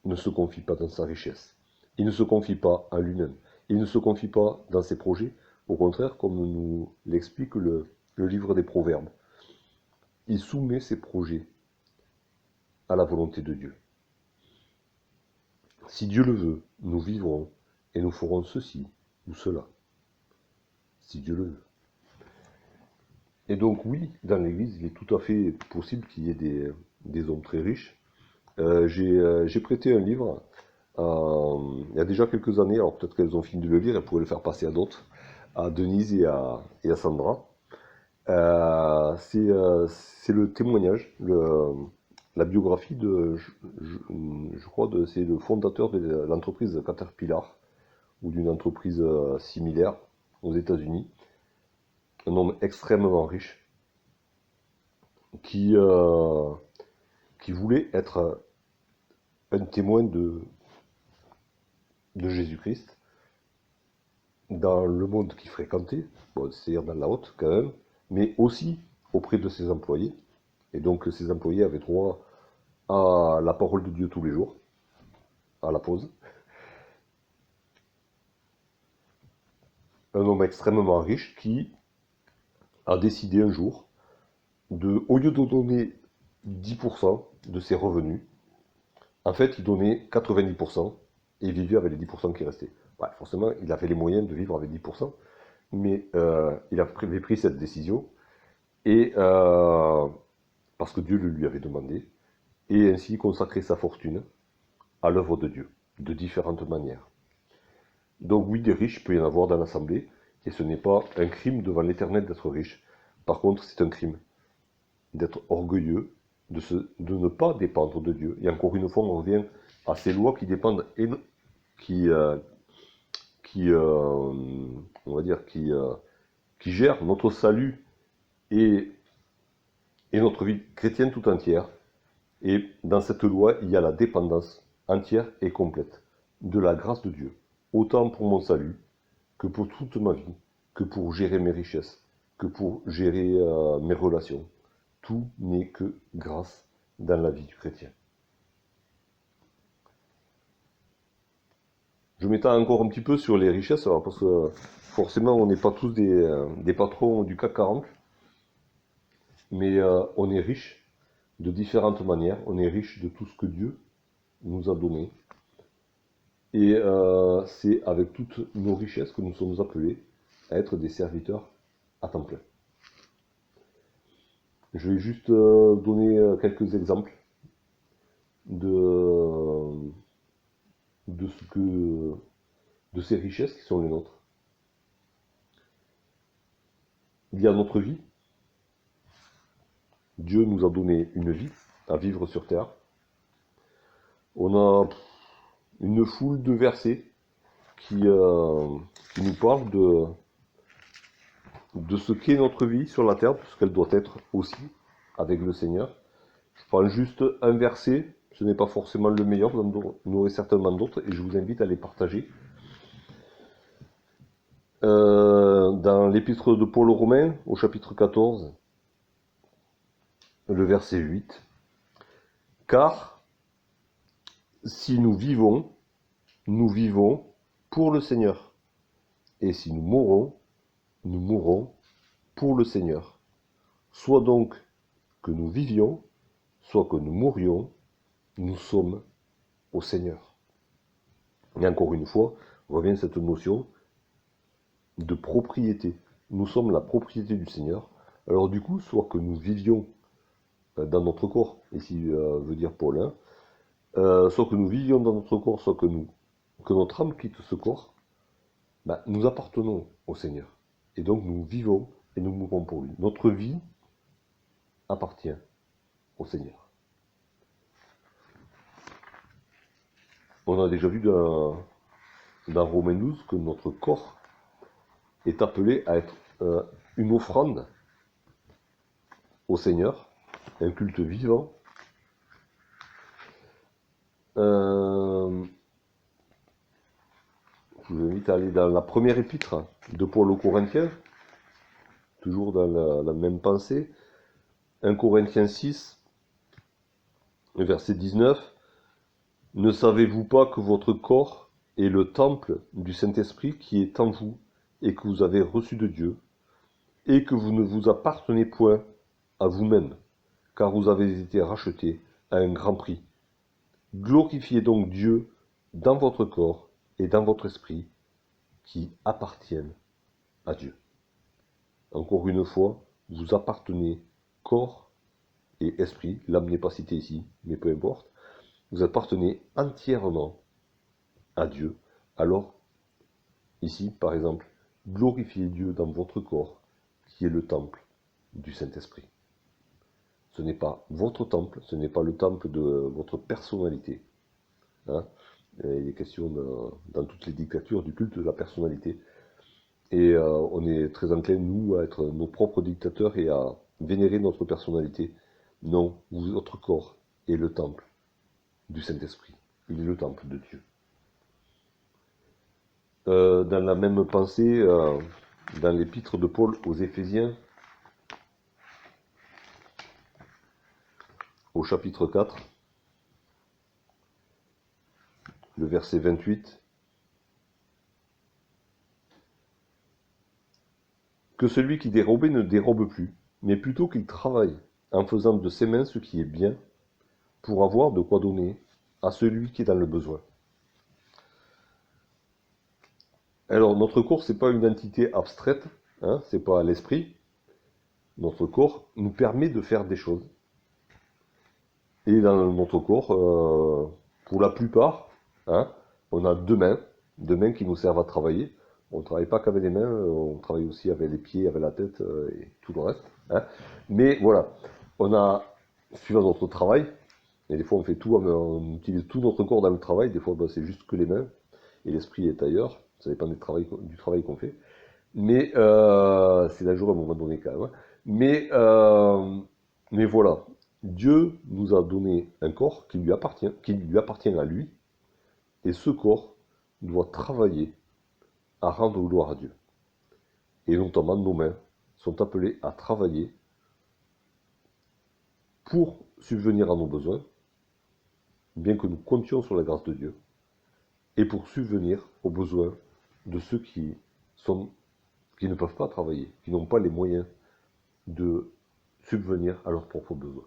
ne se confie pas dans sa richesse. Il ne se confie pas à lui-même. Il ne se confie pas dans ses projets. Au contraire, comme nous l'explique le livre des Proverbes, il soumet ses projets à la volonté de Dieu. Si Dieu le veut, nous vivrons et nous ferons ceci ou cela. Si Dieu le veut. Et donc oui, dans l'Église, il est tout à fait possible qu'il y ait des hommes très riches. J'ai prêté un livre il y a déjà quelques années, alors peut-être qu'elles ont fini de le lire, elles pourraient le faire passer à d'autres, à Denise et à Sandra. C'est le témoignage, la biographie je crois, c'est le fondateur de l'entreprise Caterpillar, ou d'une entreprise similaire aux États-Unis. Un homme extrêmement riche, qui, euh, qui voulait être un témoin de Jésus-Christ dans le monde qu'il fréquentait, bon, c'est-à-dire dans la haute quand même, mais aussi auprès de ses employés. Et donc ses employés avaient droit à la parole de Dieu tous les jours, à la pause. Un homme extrêmement riche qui a décidé un jour au lieu de donner 10% de ses revenus, en fait, il donnait 90% et il vivait avec les 10% qui restaient. Ouais, forcément, il avait les moyens de vivre avec 10%, mais il avait pris cette décision et parce que Dieu le lui avait demandé, et ainsi consacrer sa fortune à l'œuvre de Dieu, de différentes manières. Donc oui, des riches, il peut y en avoir dans l'Assemblée, et ce n'est pas un crime devant l'Éternel d'être riche. Par contre, c'est un crime d'être orgueilleux, de ne pas dépendre de Dieu. Et encore une fois, on revient à ces lois qui dépendent, qui, on va dire, qui gèrent notre salut et notre vie chrétienne tout entière. Et dans cette loi, il y a la dépendance entière et complète de la grâce de Dieu, autant pour mon salut que pour toute ma vie, que pour gérer mes richesses, que pour gérer mes relations. Tout n'est que grâce dans la vie du chrétien. Je m'étends encore un petit peu sur les richesses, alors parce que forcément on n'est pas tous des patrons du CAC 40, mais on est riche de différentes manières, on est riche de tout ce que Dieu nous a donné. Et c'est avec toutes nos richesses que nous sommes appelés à être des serviteurs à temps plein. Je vais juste donner quelques exemples de ces richesses qui sont les nôtres. Il y a notre vie. Dieu nous a donné une vie à vivre sur terre. On a une foule de versets qui nous parlent de ce qu'est notre vie sur la terre, de ce qu'elle doit être aussi avec le Seigneur. Je prends juste un verset, ce n'est pas forcément le meilleur, vous en aurez certainement d'autres, et je vous invite à les partager. Dans l'épître de Paul aux Romains, au chapitre 14, le verset 8. Car si nous vivons pour le Seigneur. Et si nous mourrons pour le Seigneur. Soit donc que nous vivions, soit que nous mourions, nous sommes au Seigneur. Et encore une fois, revient cette notion de propriété. Nous sommes la propriété du Seigneur. Alors du coup, soit que nous vivions dans notre corps, ici veut dire Paul, soit que nous vivions dans notre corps, soit que notre âme quitte ce corps, nous appartenons au Seigneur. Et donc nous vivons et nous mourons pour lui. Notre vie appartient au Seigneur. On a déjà vu dans Romains 12 que notre corps est appelé à être une offrande au Seigneur, un culte vivant. Je vous invite à aller dans la première épître de Paul aux Corinthiens, toujours dans la même pensée. 1 Corinthiens 6, verset 19. Ne savez-vous pas que votre corps est le temple du Saint-Esprit qui est en vous et que vous avez reçu de Dieu, et que vous ne vous appartenez point à vous-même, car vous avez été rachetés à un grand prix. Glorifiez donc Dieu dans votre corps et dans votre esprit qui appartiennent à Dieu. Encore une fois, vous appartenez corps et esprit, l'âme n'est pas citée ici, mais peu importe, vous appartenez entièrement à Dieu. Alors, ici, par exemple, glorifiez Dieu dans votre corps, qui est le temple du Saint-Esprit. Ce n'est pas votre temple, ce n'est pas le temple de votre personnalité. Hein. Il est question dans toutes les dictatures du culte de la personnalité. Et on est très enclin, nous, à être nos propres dictateurs et à vénérer notre personnalité. Non, votre corps est le temple du Saint-Esprit. Il est le temple de Dieu. dans la même pensée, dans l'épître de Paul aux Éphésiens, au chapitre 4, le verset 28, que celui qui dérobait ne dérobe plus, mais plutôt qu'il travaille, en faisant de ses mains ce qui est bien, pour avoir de quoi donner à celui qui est dans le besoin. Alors, notre corps, c'est pas une entité abstraite, hein, c'est pas l'esprit. Notre corps nous permet de faire des choses. Et dans notre corps, pour la plupart, hein, on a deux mains qui nous servent à travailler. On ne travaille pas qu'avec les mains, on travaille aussi avec les pieds, avec la tête et tout le reste. Hein. Mais voilà, on a, suivant notre travail, et des fois on fait tout, on utilise tout notre corps dans le travail, des fois ben, c'est juste que les mains, et l'esprit est ailleurs, ça dépend du travail qu'on fait. Mais c'est dangereux à un moment donné quand même. Hein. Mais voilà, Dieu nous a donné un corps qui lui appartient à lui, et ce corps doit travailler à rendre gloire à Dieu. Et notamment nos mains sont appelées à travailler pour subvenir à nos besoins, bien que nous comptions sur la grâce de Dieu, et pour subvenir aux besoins de ceux qui ne peuvent pas travailler, qui n'ont pas les moyens de subvenir à leurs propres besoins.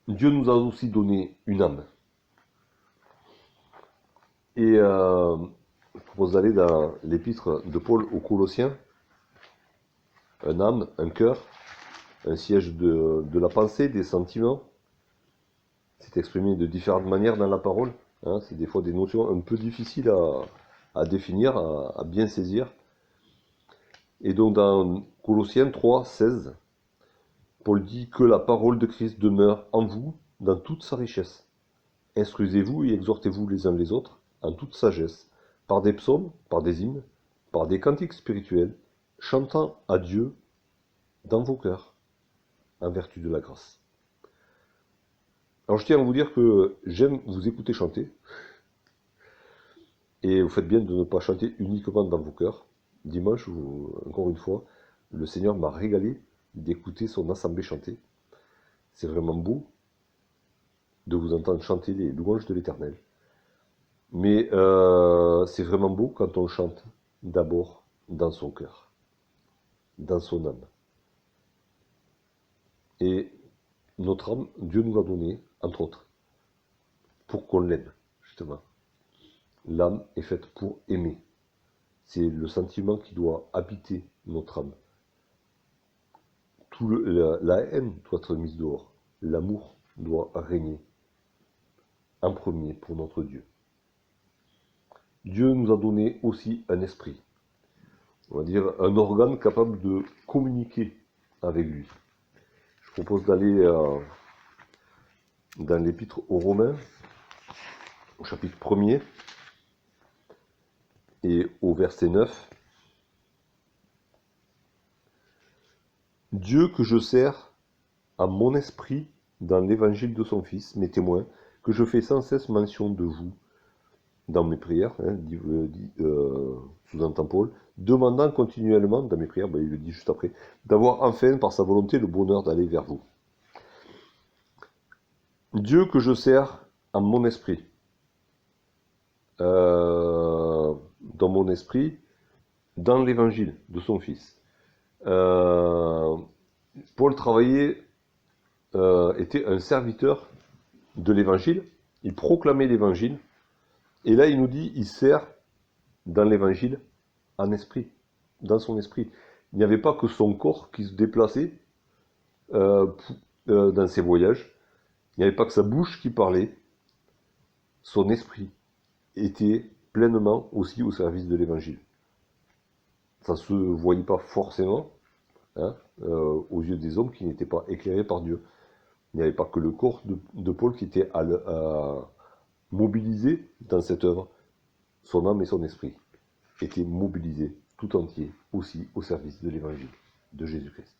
Dieu nous a aussi donné une âme. Et je propose d'aller dans l'épître de Paul aux Colossiens. Un âme, un cœur, un siège de la pensée, des sentiments. C'est exprimé de différentes manières dans la parole. Hein, c'est des fois des notions un peu difficiles à définir, à bien saisir. Et donc dans Colossiens 3, 16, Paul dit que la parole de Christ demeure en vous dans toute sa richesse. Instruisez-vous et exhortez-vous les uns les autres en toute sagesse, par des psaumes, par des hymnes, par des cantiques spirituels, chantant à Dieu dans vos cœurs, en vertu de la grâce. Alors je tiens à vous dire que j'aime vous écouter chanter, et vous faites bien de ne pas chanter uniquement dans vos cœurs. Dimanche, encore une fois, le Seigneur m'a régalé d'écouter son assemblée chanter. C'est vraiment beau de vous entendre chanter les louanges de l'Éternel. Mais c'est vraiment beau quand on chante d'abord dans son cœur, dans son âme. Et notre âme, Dieu nous l'a donnée, entre autres, pour qu'on l'aime, justement. L'âme est faite pour aimer. C'est le sentiment qui doit habiter notre âme. La haine doit être mise dehors. L'amour doit régner en premier pour notre Dieu. Dieu nous a donné aussi un esprit, on va dire un organe capable de communiquer avec lui. Je propose d'aller dans l'épître aux Romains, au chapitre 1er, et au verset 9. Dieu que je sers à mon esprit dans l'évangile de son Fils, mes témoins, que je fais sans cesse mention de vous dans mes prières, hein, sous-entend Paul, demandant continuellement dans mes prières, il le dit juste après, d'avoir enfin par sa volonté le bonheur d'aller vers vous. Dieu que je sers à mon esprit. Dans mon esprit, dans l'évangile de son Fils. Paul travaillait, était un serviteur de l'évangile, il proclamait l'évangile, et là il nous dit, il sert dans l'évangile en esprit, dans son esprit. Il n'y avait pas que son corps qui se déplaçait dans ses voyages, il n'y avait pas que sa bouche qui parlait, son esprit était pleinement aussi au service de l'évangile. Ça ne se voyait pas forcément hein, aux yeux des hommes qui n'étaient pas éclairés par Dieu. Il n'y avait pas que le corps de Paul qui était mobilisé dans cette œuvre. Son âme et son esprit étaient mobilisés tout entier aussi au service de l'évangile de Jésus-Christ.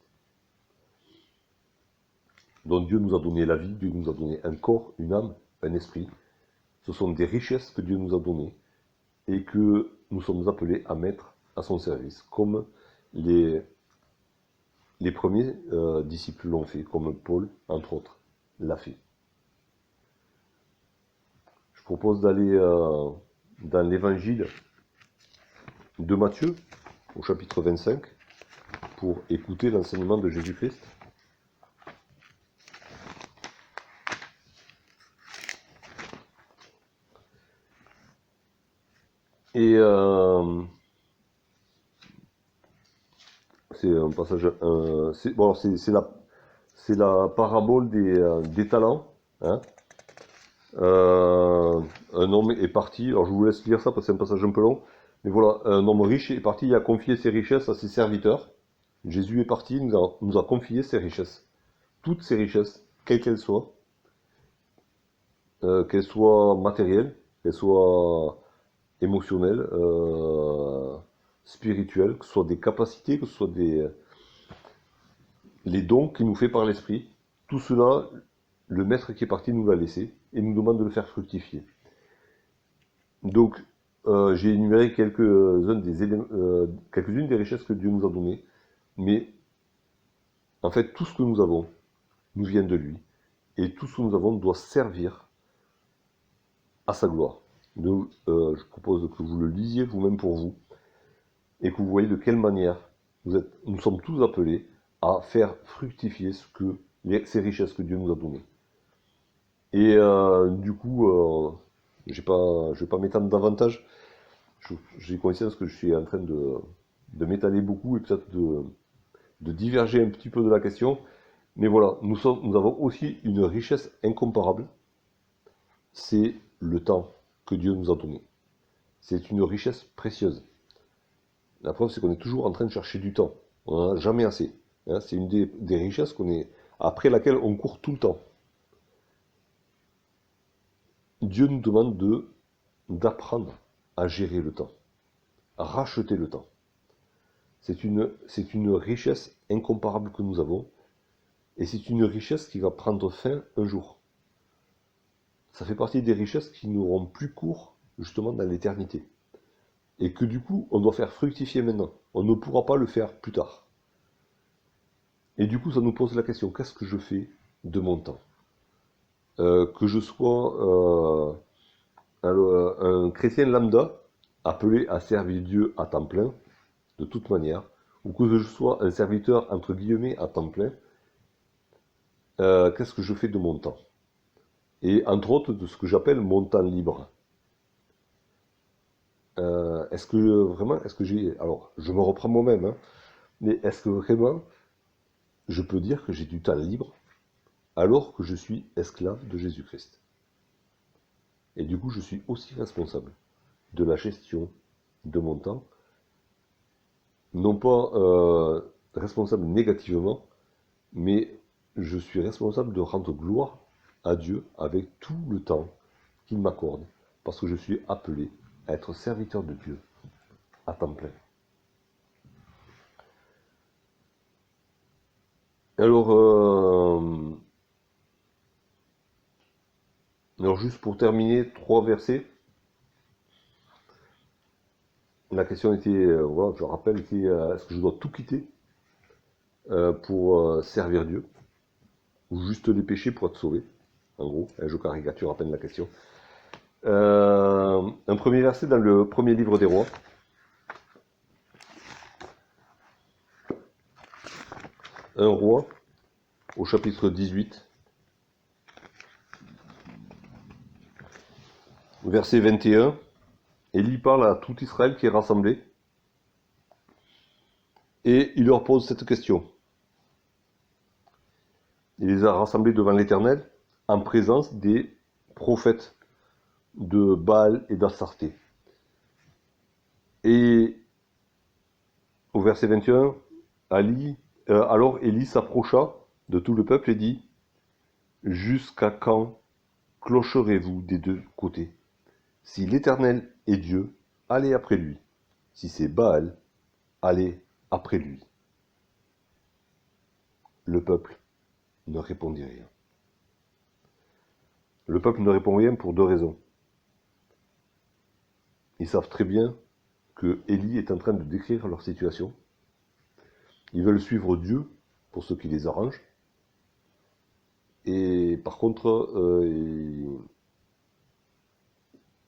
Donc Dieu nous a donné la vie, Dieu nous a donné un corps, une âme, un esprit, Ce sont des richesses que Dieu nous a données et que nous sommes appelés à mettre à son service, comme les premiers disciples l'ont fait, comme Paul, entre autres, l'a fait. Je propose d'aller dans l'évangile de Matthieu, au chapitre 25, pour écouter l'enseignement de Jésus-Christ. Et c'est un passage, c'est la parabole des talents. Hein. Un homme est parti, alors je vous laisse lire ça parce que c'est un passage un peu long, mais voilà, un homme riche est parti, il a confié ses richesses à ses serviteurs. Jésus est parti, nous a confié ses richesses, toutes ses richesses, quelles qu'elles soient matérielles, qu'elles soient émotionnelles, spirituelles, que ce soit des capacités, que ce soit les dons qu'il nous fait par l'esprit. Tout cela, le maître qui est parti nous l'a laissé et nous demande de le faire fructifier. Donc, j'ai énuméré quelques-unes des richesses que Dieu nous a données, mais en fait, tout ce que nous avons nous vient de lui, et tout ce que nous avons doit servir à sa gloire. Donc, je propose que vous le lisiez vous-même pour vous, et que vous voyez de quelle manière nous sommes tous appelés à faire fructifier ces richesses que Dieu nous a données. Et du coup, je ne vais pas m'étendre davantage. J'ai conscience que je suis en train de m'étaler beaucoup et peut-être de diverger un petit peu de la question. Mais voilà, nous avons aussi une richesse incomparable. C'est le temps que Dieu nous a donné. C'est une richesse précieuse. La preuve, c'est qu'on est toujours en train de chercher du temps. On n'en a jamais assez. Hein, c'est une des richesses après laquelle on court tout le temps. Dieu nous demande d'apprendre à gérer le temps, à racheter le temps. C'est une richesse incomparable que nous avons, et c'est une richesse qui va prendre fin un jour. Ça fait partie des richesses qui n'auront plus cours, justement, dans l'éternité. Et que du coup, on doit faire fructifier maintenant. On ne pourra pas le faire plus tard. Et du coup, ça nous pose la question, qu'est-ce que je fais de mon temps? Que je sois un chrétien lambda, appelé à servir Dieu à temps plein, de toute manière, ou que je sois un serviteur, entre guillemets, à temps plein, qu'est-ce que je fais de mon temps? Et entre autres, de ce que j'appelle mon temps libre. Est-ce que j'ai... Alors, je me reprends moi-même, hein, mais est-ce que vraiment, je peux dire que j'ai du temps libre alors que je suis esclave de Jésus-Christ? Et du coup, je suis aussi responsable de la gestion de mon temps, non pas responsable négativement, mais je suis responsable de rendre gloire à Dieu avec tout le temps qu'il m'accorde, parce que je suis appelé à être serviteur de Dieu à temps plein. Alors juste pour terminer, 3 versets. La question était, voilà, je rappelle, est-ce que je dois tout quitter pour servir Dieu, ou juste les péchés pour être sauvé? En gros, je caricature à peine la question. Un premier verset dans le premier livre des rois. Un roi, au chapitre 18, verset 21. Élie parle à tout Israël qui est rassemblé, et il leur pose cette question. Il les a rassemblés devant l'Éternel, en présence des prophètes de Baal et d'Astarté. Et au verset 21, alors Élie s'approcha de tout le peuple et dit, « Jusqu'à quand clocherez-vous des deux côtés? Si l'Éternel est Dieu, allez après lui. Si c'est Baal, allez après lui. » Le peuple ne répondit rien. Le peuple ne répond rien pour 2 raisons. Ils savent très bien que Élie est en train de décrire leur situation. Ils veulent suivre Dieu pour ce qui les arrange. Et par contre,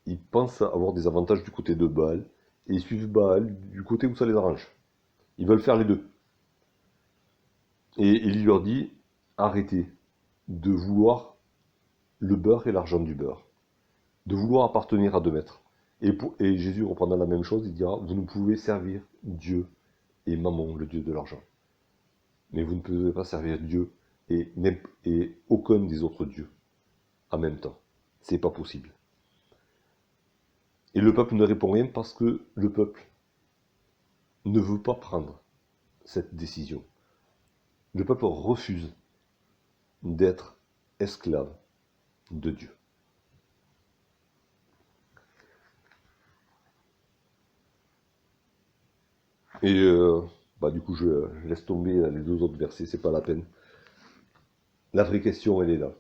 ils pensent avoir des avantages du côté de Baal. Et ils suivent Baal du côté où ça les arrange. Ils veulent faire les deux. Et Élie leur dit, arrêtez de vouloir le beurre et l'argent du beurre. De vouloir appartenir à deux maîtres. Et Jésus reprendra la même chose, il dira, vous ne pouvez servir Dieu et Mammon, le Dieu de l'argent. Mais vous ne pouvez pas servir Dieu et aucun des autres dieux en même temps. C'est pas possible. Et le peuple ne répond rien parce que le peuple ne veut pas prendre cette décision. Le peuple refuse d'être esclave de Dieu. Et du coup, je laisse tomber les deux autres versets, c'est pas la peine. La vraie question, elle est là.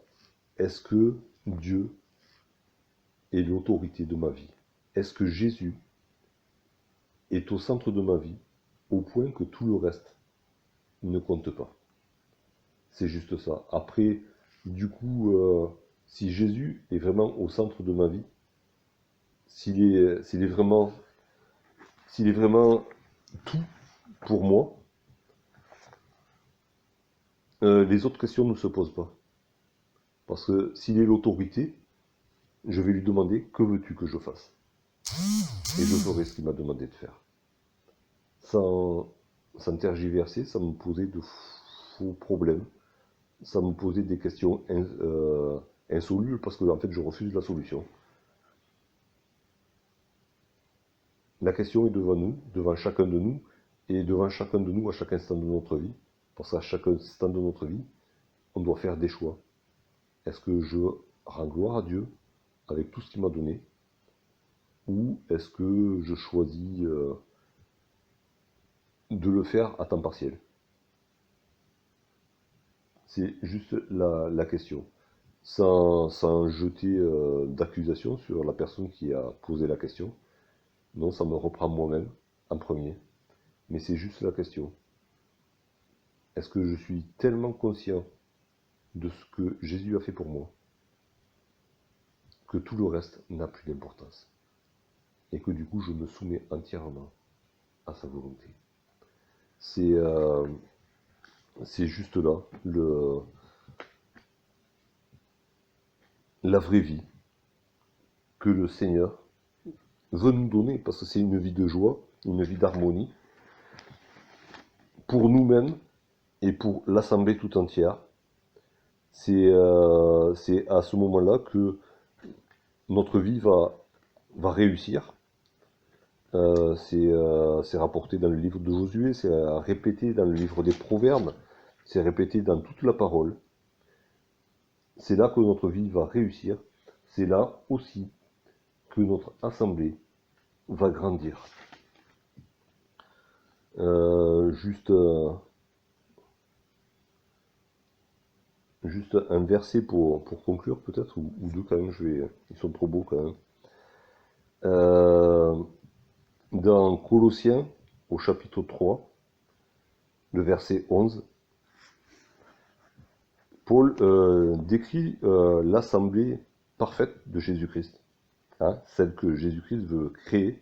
Est-ce que Dieu est l'autorité de ma vie? Est-ce que Jésus est au centre de ma vie au point que tout le reste ne compte pas? C'est juste ça. Après, du coup, si Jésus est vraiment au centre de ma vie, s'il est vraiment tout pour moi, les autres questions ne se posent pas. Parce que s'il est l'autorité, je vais lui demander, que veux-tu que je fasse? Et je ferai ce qu'il m'a demandé de faire. Sans tergiverser, sans me poser de faux problèmes, sans me poser des questions insolubles, parce que en fait je refuse la solution. La question est devant nous, devant chacun de nous, et devant chacun de nous à chaque instant de notre vie. Parce qu'à chaque instant de notre vie, on doit faire des choix. Est-ce que je rends gloire à Dieu avec tout ce qu'il m'a donné? Ou est-ce que je choisis de le faire à temps partiel? C'est juste la question. Sans jeter d'accusation sur la personne qui a posé la question. Non, ça me reprend moi-même en premier. Mais c'est juste la question. Est-ce que je suis tellement conscient de ce que Jésus a fait pour moi que tout le reste n'a plus d'importance? Et que du coup, je me soumets entièrement à sa volonté. C'est juste là la vraie vie que le Seigneur veut nous donner, parce que c'est une vie de joie, une vie d'harmonie, pour nous-mêmes et pour l'Assemblée tout entière. C'est à ce moment-là que notre vie va réussir. C'est rapporté dans le livre de Josué, c'est répété dans le livre des Proverbes, c'est répété dans toute la parole. C'est là que notre vie va réussir. C'est là aussi que notre assemblée va grandir. Juste un verset pour conclure peut-être, ou deux quand même, ils sont trop beaux quand même. Dans Colossiens, au chapitre 3, le verset 11, Paul décrit l'assemblée parfaite de Jésus-Christ, hein, celle que Jésus-Christ veut créer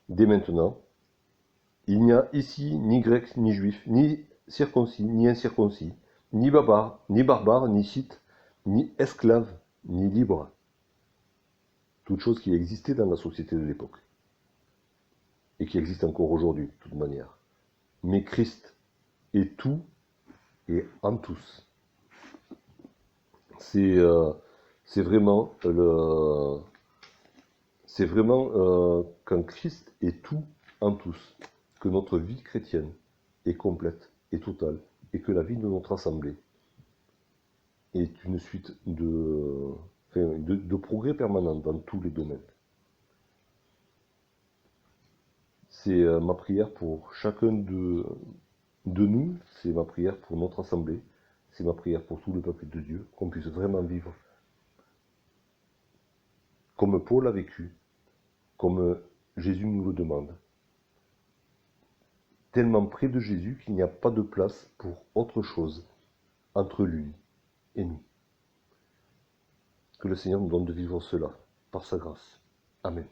dès maintenant. Il n'y a ici ni grec, ni juif, ni circoncis, ni incirconcis, ni barbare, ni scythe, ni esclave, ni libre. Toute chose qui existait dans la société de l'époque. Et qui existe encore aujourd'hui, de toute manière. Mais Christ est tout et en tous. C'est vraiment quand Christ est tout en tous que notre vie chrétienne est complète et totale, et que la vie de notre assemblée est une suite de progrès permanents dans tous les domaines. C'est ma prière pour chacun de nous, c'est ma prière pour notre assemblée, c'est ma prière pour tout le peuple de Dieu, qu'on puisse vraiment vivre comme Paul a vécu, comme Jésus nous le demande. Tellement près de Jésus qu'il n'y a pas de place pour autre chose entre lui et nous. Que le Seigneur nous donne de vivre cela, par sa grâce. Amen.